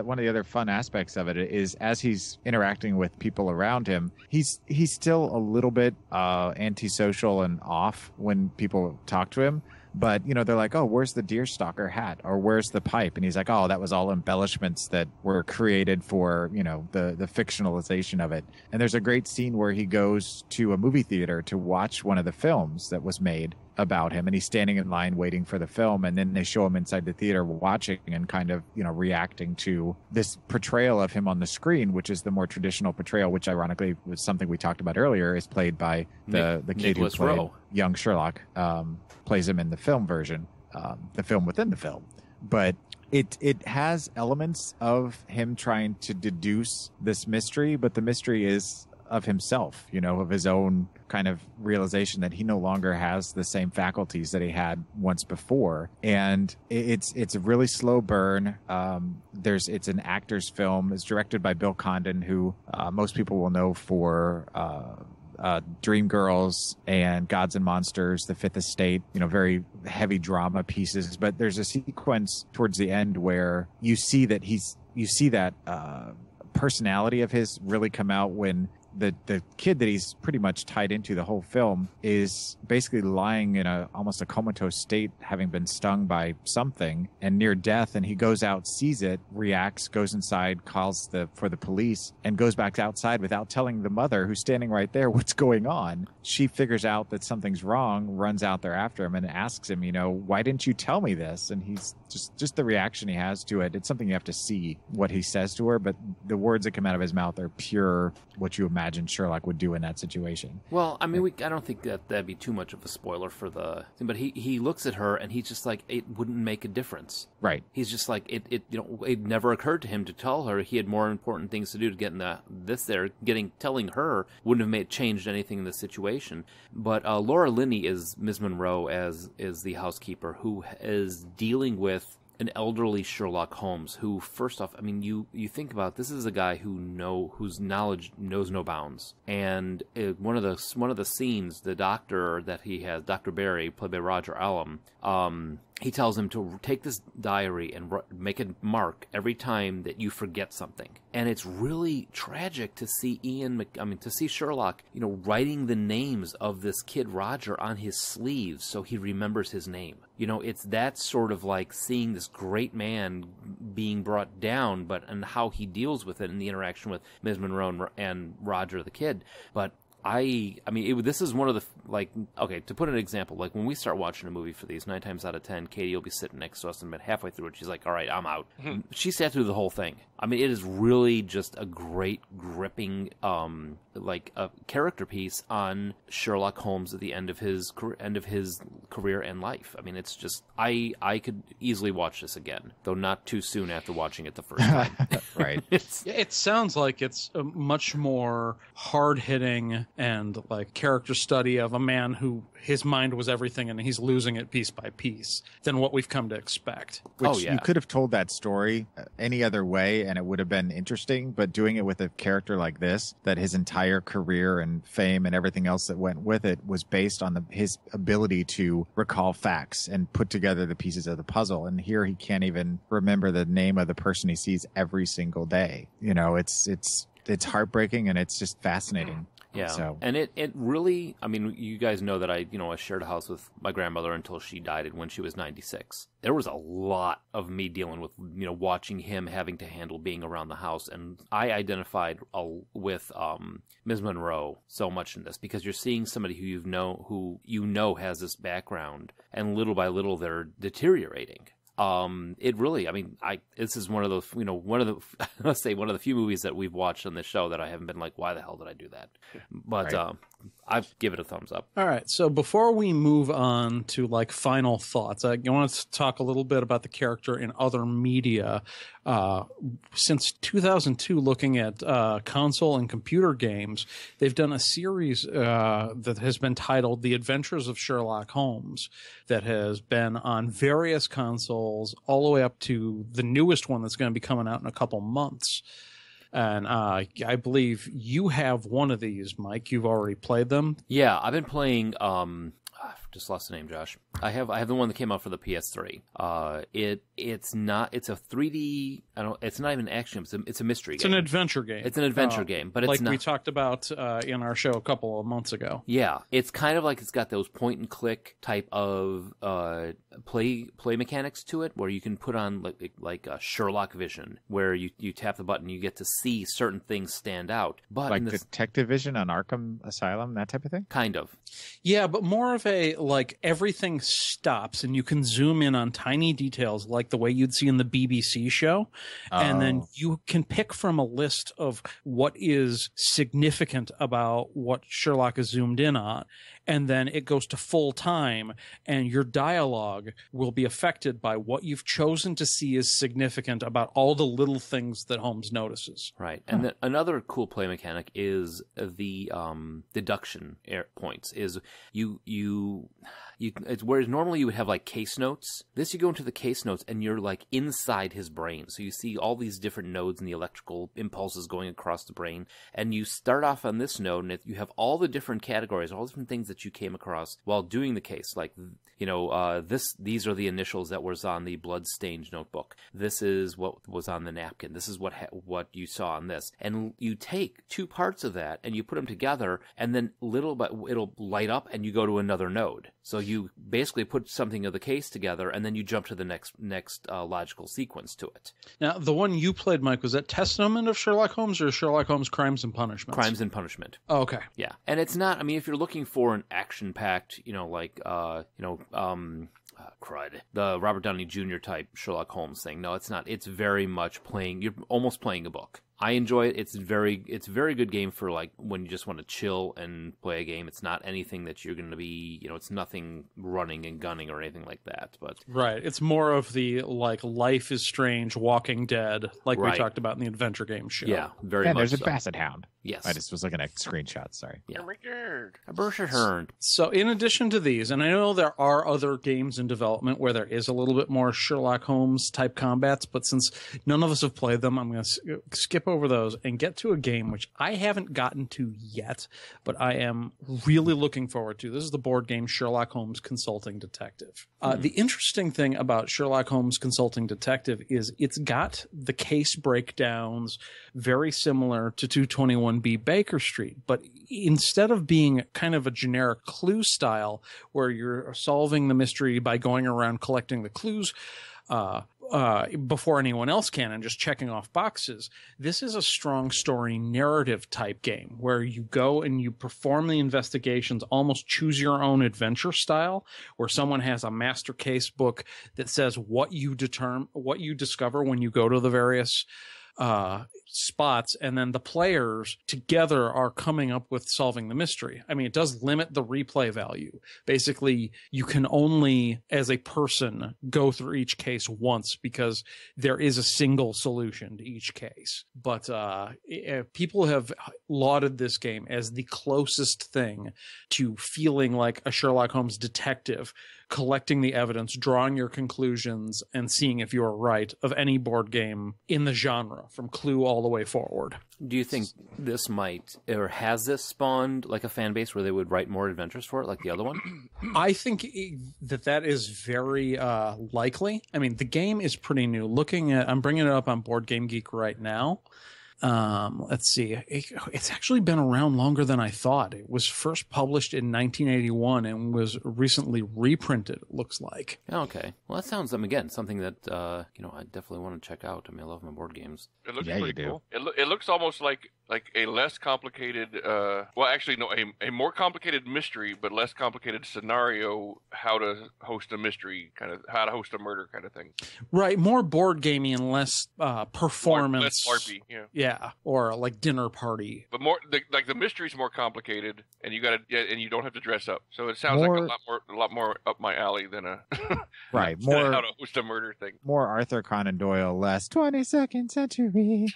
one of the other fun aspects of it is as he's interacting with people around him, he's still a little bit antisocial and off when people talk to him. But, they're like, oh, where's the deerstalker hat? Or where's the pipe? And he's like, oh, that was all embellishments that were created for, the fictionalization of it. And there's a great scene where he goes to a movie theater to watch one of the films that was made about him, and he's standing in line waiting for the film, and then they show him inside the theater watching and kind of reacting to this portrayal of him on the screen, which is the more traditional portrayal, which ironically was something we talked about earlier, is played by the kid who played young Sherlock, plays him in the film version, the film within the film. But it has elements of him trying to deduce this mystery, but the mystery is of himself, of his own kind of realization that he no longer has the same faculties that he had once before. And it's a really slow burn. It's an actor's film. It's directed by Bill Condon, who most people will know for Dreamgirls and Gods and Monsters, The Fifth Estate, very heavy drama pieces. But there's a sequence towards the end where you see that personality of his really come out when the kid that he's pretty much tied into the whole film is basically lying in almost a comatose state, having been stung by something and near death. And he goes out, sees it, reacts, goes inside, calls for the police, and goes back outside without telling the mother, who's standing right there, what's going on. She figures out that something's wrong, runs out there after him and asks him, why didn't you tell me this? And he's just the reaction he has to it. It's something you have to see what he says to her, but the words that come out of his mouth are pure what you imagine Sherlock would do in that situation. Well, I mean, I don't think that'd be too much of a spoiler for the thing, but he looks at her and he's just like, it wouldn't make a difference. Right. He's just like, it never occurred to him to tell her he had more important things to do to get in telling her wouldn't have changed anything in the situation. But Laura Linney is Ms. Monroe is the housekeeper who is dealing with an elderly Sherlock Holmes who, first off, I mean, you think about this is a guy whose knowledge knows no bounds. And one of the scenes, the doctor that he has, Dr. Barry, played by Roger Allam, he tells him to take this diary and make a mark every time that you forget something. And it's really tragic to see to see Sherlock, writing the names of this kid Roger on his sleeves so he remembers his name. It's that sort of like seeing this great man being brought down, and how he deals with it in the interaction with Ms. Monroe and Roger the kid. But this is one of the, to put an example, like when we start watching a movie for these, 9 times out of 10, Katie will be sitting next to us, and halfway through it, she's like, all right, I'm out. She sat through the whole thing. It is really just a great, gripping, a character piece on Sherlock Holmes at the end of his career and life. It's just, I could easily watch this again, though not too soon after watching it the first time. Right. It sounds like it's a much more hard-hitting and like character study of a man who his mind was everything and he's losing it piece by piece than what we've come to expect. Which you could have told that story any other way and it would have been interesting, but doing it with a character like this, that his entire career and fame and everything else that went with it was based on his ability to recall facts and put together the pieces of the puzzle. And here he can't even remember the name of the person he sees every single day. It's heartbreaking and it's just fascinating. Yeah, so. And it really, you guys know that I shared a house with my grandmother until she died when she was 96. There was a lot of me dealing with, watching him having to handle being around the house. And I identified with Ms. Monroe so much in this because you're seeing somebody who has this background, and little by little they're deteriorating. It really, this is one of those, let's say one of the few movies that we've watched on this show that I haven't been like, why the hell did I do that? But, right. I give it a thumbs up. All right. So before we move on to like final thoughts, I want to talk a little bit about the character in other media. Since 2002, looking at console and computer games, they've done a series that has been titled The Adventures of Sherlock Holmes that has been on various consoles all the way up to the newest one that's going to be coming out in a couple months. And I believe you have one of these, Mike. You've already played them. Yeah, I've been playing. Just lost the name, Josh. I have the one that came out for the PS3. It's a 3D. It's not even action. It's a mystery game. It's an adventure game. It's an adventure game, but it's like not, we talked about in our show a couple of months ago. Yeah, it's kind of like it's got those point and click type of play mechanics to it, where you can put on like a Sherlock vision, where you tap the button, you get to see certain things stand out. But like Detective Vision on Arkham Asylum, that type of thing. Kind of. Yeah, but more of a like everything stops and you can zoom in on tiny details like the way you'd see in the BBC show. And then you can pick from a list of what is significant about what Sherlock is zoomed in on. And then it goes to full time, and your dialogue will be affected by what you've chosen to see as significant about all the little things that Holmes notices. Right. And then another cool play mechanic is the deduction points. Is it's whereas normally you would have like case notes. This, you go into the case notes and you're like inside his brain. So you see all these different nodes and the electrical impulses going across the brain. And you start off on this node and you have all the different categories, all the different things that you came across while doing the case. Like, these are the initials that was on the blood-stained notebook. This is what was on the napkin. This is what you saw on this. And you take two parts of that and you put them together, and then it'll light up and you go to another node. So you basically put something of the case together, and then you jump to the next logical sequence to it. Now, the one you played, Mike, was that Testament of Sherlock Holmes or Sherlock Holmes Crimes and Punishments? Crimes and Punishment. Oh, okay. Yeah. And it's not, if you're looking for an action-packed, crud, the Robert Downey Jr. type Sherlock Holmes thing. No, it's not. It's very much you're almost playing a book. I enjoy it. It's a very good game for like when you just want to chill and play a game. It's not anything that you're going to be, it's nothing running and gunning or anything like that. But right, it's more of the like Life is Strange, Walking Dead, like right. we talked about in the Adventure Game show. Yeah, very and much. There's so. a Basset Hound. Yes, I just was looking at screenshots. Sorry. Yeah. A Basset Hound. So, in addition to these, and I know there are other games in development where there is a little bit more Sherlock Holmes type combats, but since none of us have played them, I'm going to skip over those and get to a game which I haven't gotten to yet, but I am really looking forward to. This is the board game Sherlock Holmes Consulting Detective. The interesting thing about Sherlock Holmes Consulting Detective is it's got the case breakdowns very similar to 221B Baker Street, but instead of being kind of a generic clue style where you're solving the mystery by going around collecting the clues before anyone else can and just checking off boxes, this is a strong story narrative type game where you go and you perform the investigations, almost choose your own adventure style, where someone has a master case book that says what you discover when you go to the various spots, and then the players together are coming up with solving the mystery. I mean, it does limit the replay value. Basically, you can only, as a person, go through each case once because there is a single solution to each case. But people have lauded this game as the closest thing to feeling like a Sherlock Holmes detective, collecting the evidence, drawing your conclusions, and seeing if you're right of any board game in the genre, from Clue all the way forward. Do you think this might, or has this spawned like a fan base where they would write more adventures for it, like the other one? I think that is very likely. I mean, the game is pretty new. I'm bringing it up on Board Game Geek right now. Let's see. It's actually been around longer than I thought. It was first published in 1981 and was recently reprinted, it looks like. Okay. Well, that sounds, again, something that, I definitely want to check out. I mean, I love my board games. It looks pretty cool. It looks almost like a less complicated, a more complicated mystery, but less complicated scenario, how to host a mystery, how to host a murder kind of thing. Right. More board gamey and less performance. Less LARPy, yeah. Yeah, or like dinner party. But more the mystery's more complicated, and you don't have to dress up. So it sounds like a lot more up my alley than a right more how to host a murder thing. More Arthur Conan Doyle, less 22nd century.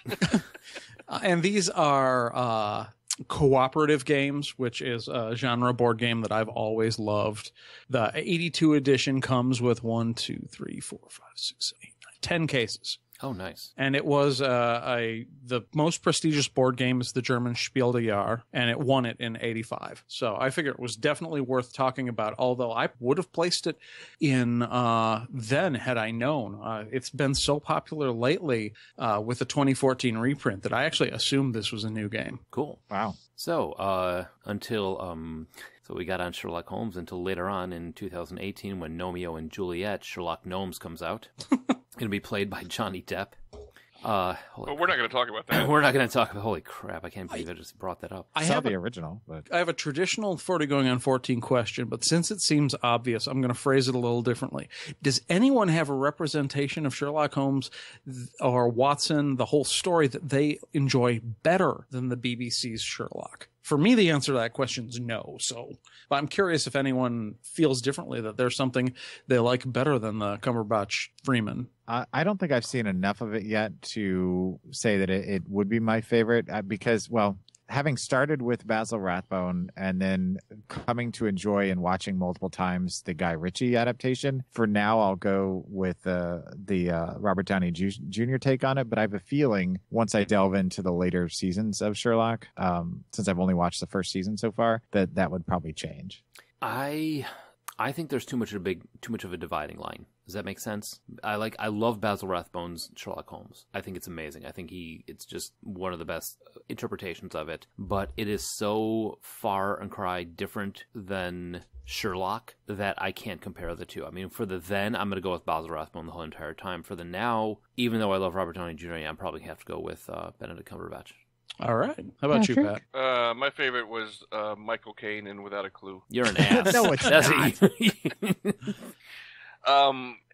And these are cooperative games, which is a genre board game that I've always loved. The 82 edition comes with 1, 2, 3, 4, 5, 6, 7, 8, 9, 10 cases. Oh, nice. And it was the most prestigious board game is the German Spiel des Jahres, and it won it in 85. So I figure it was definitely worth talking about, although I would have placed it in then had I known. It's been so popular lately with the 2014 reprint that I actually assumed this was a new game. Cool. Wow. So So we got on Sherlock Holmes until later on in 2018 when Romeo and Juliet, Sherlock Gnomes comes out. Going to be played by Johnny Depp. Well, we're not going to talk about that. We're not going to talk about. Holy crap! I can't believe I just brought that up. I saw the original, but I have a traditional 40 going on 14 question, but since it seems obvious, I'm going to phrase it a little differently. Does anyone have a representation of Sherlock Holmes or Watson, the whole story, that they enjoy better than the BBC's Sherlock? For me, the answer to that question is no. But I'm curious if anyone feels differently, that there's something they like better than the Cumberbatch Freeman. I don't think I've seen enough of it yet to say that it would be my favorite because, well, having started with Basil Rathbone and then coming to enjoy and watching multiple times the Guy Ritchie adaptation, for now I'll go with the Robert Downey Jr. take on it. But I have a feeling once I delve into the later seasons of Sherlock, since I've only watched the first season so far, that would probably change. I think there's too much of a dividing line. Does that make sense? I love Basil Rathbone's Sherlock Holmes. I think it's amazing. I think it's just one of the best interpretations of it. But it is so far and cry different than Sherlock that I can't compare the two. I mean, for the then, I'm going to go with Basil Rathbone the whole entire time. For the now, even though I love Robert Downey Jr., I'm probably going to have to go with Benedict Cumberbatch. All right. How about you, Pat? My favorite was Michael Caine in Without a Clue. You're an ass. No, it's not.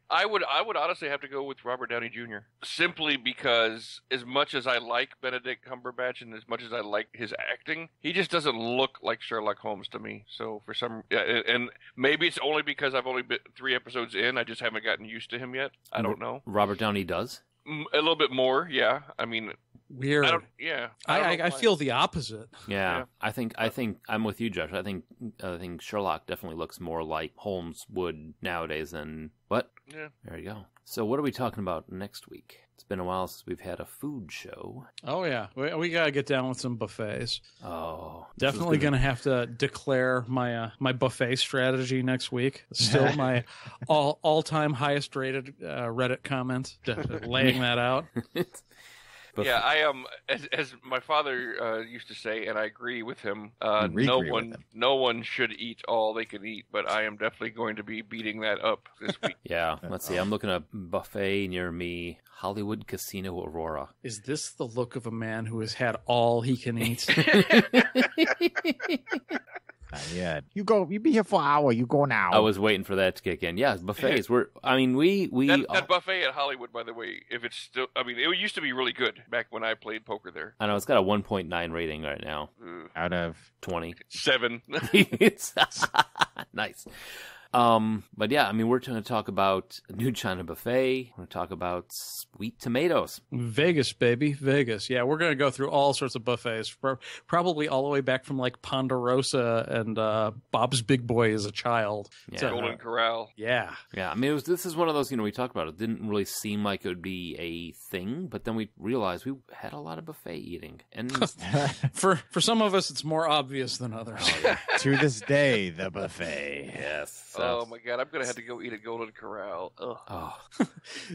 I would honestly have to go with Robert Downey Jr. simply because as much as I like Benedict Cumberbatch and as much as I like his acting, he just doesn't look like Sherlock Holmes to me. So for and maybe it's only because I've only been 3 episodes in, I just haven't gotten used to him yet. I don't know. Robert Downey does? A little bit more, yeah. I mean, weird. I feel the opposite. Yeah. I think I'm with you, Josh. I think Sherlock definitely looks more like Holmes would nowadays than what? Yeah. There you go. So what are we talking about next week? It's been a while since we've had a food show. Oh, yeah. We got to get down with some buffets. Oh. Definitely going to have to declare my my buffet strategy next week. Still my all-time highest rated Reddit comment, laying that out. Yeah, I am. As my father used to say, and I agree with him. No one should eat all they can eat, but I am definitely going to be beating that up this week. Yeah, let's see. I'm looking at a buffet near me, Hollywood Casino Aurora. Is this the look of a man who has had all he can eat? Yeah, you be here for an hour. You go now. I was waiting for that to kick in. Yeah, buffets. We That buffet at Hollywood, by the way, if it's still, I mean, it used to be really good back when I played poker there. I know it's got a 1.9 rating right now. Out of 20. 7. Nice. But yeah, I mean, we're going to talk about a new China buffet. We're going to talk about sweet tomatoes. Vegas, baby. Vegas. Yeah, we're going to go through all sorts of buffets, probably all the way back from like Ponderosa and Bob's Big Boy as a child. Yeah. Golden Corral. Yeah. Yeah, I mean, this is one of those, we talked about it. Didn't really seem like it would be a thing, but then we realized we had a lot of buffet eating. And for some of us, it's more obvious than others. To this day, the buffet. Yes. Oh my God, I'm going to have to go eat at Golden Corral. Ugh. Oh.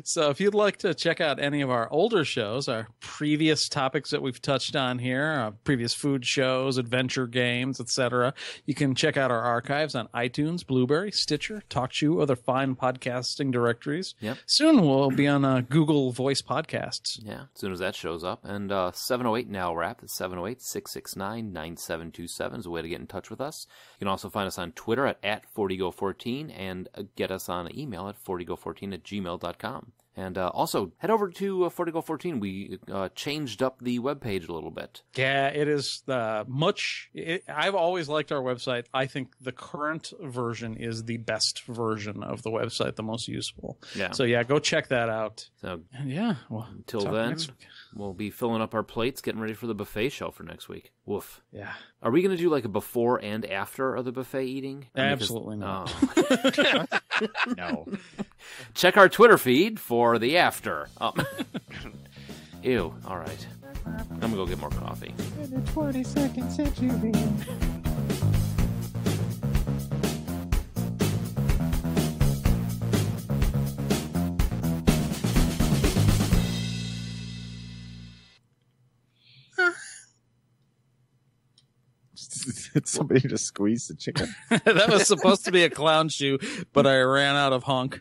So if you'd like to check out any of our older shows, our previous topics that we've touched on here, previous food shows, adventure games, etc., you can check out our archives on iTunes, Blueberry, Stitcher, TalkShoe, other fine podcasting directories. Yep. Soon we'll be on Google Voice Podcasts. Yeah, as soon as that shows up. And 708 now wrapped at 708-669-9727 is a way to get in touch with us. You can also find us on Twitter at 40go14 and get us on email at 40go14@gmail.com. And also, head over to 40go14. We changed up the webpage a little bit. Yeah, it is I've always liked our website. I think the current version is the best version of the website, the most useful. Yeah. So, yeah, go check that out. So, and yeah, well, until then, we'll be filling up our plates, getting ready for the buffet show for next week. Woof. Yeah. Are we going to do like a before and after of the buffet eating? Absolutely not. Oh. No. Check our Twitter feed for the after. Oh. Ew. All right. I'm going to go get more coffee. In the 22nd century. Did somebody just squeeze the chicken? That was supposed to be a clown shoe, but I ran out of hunk.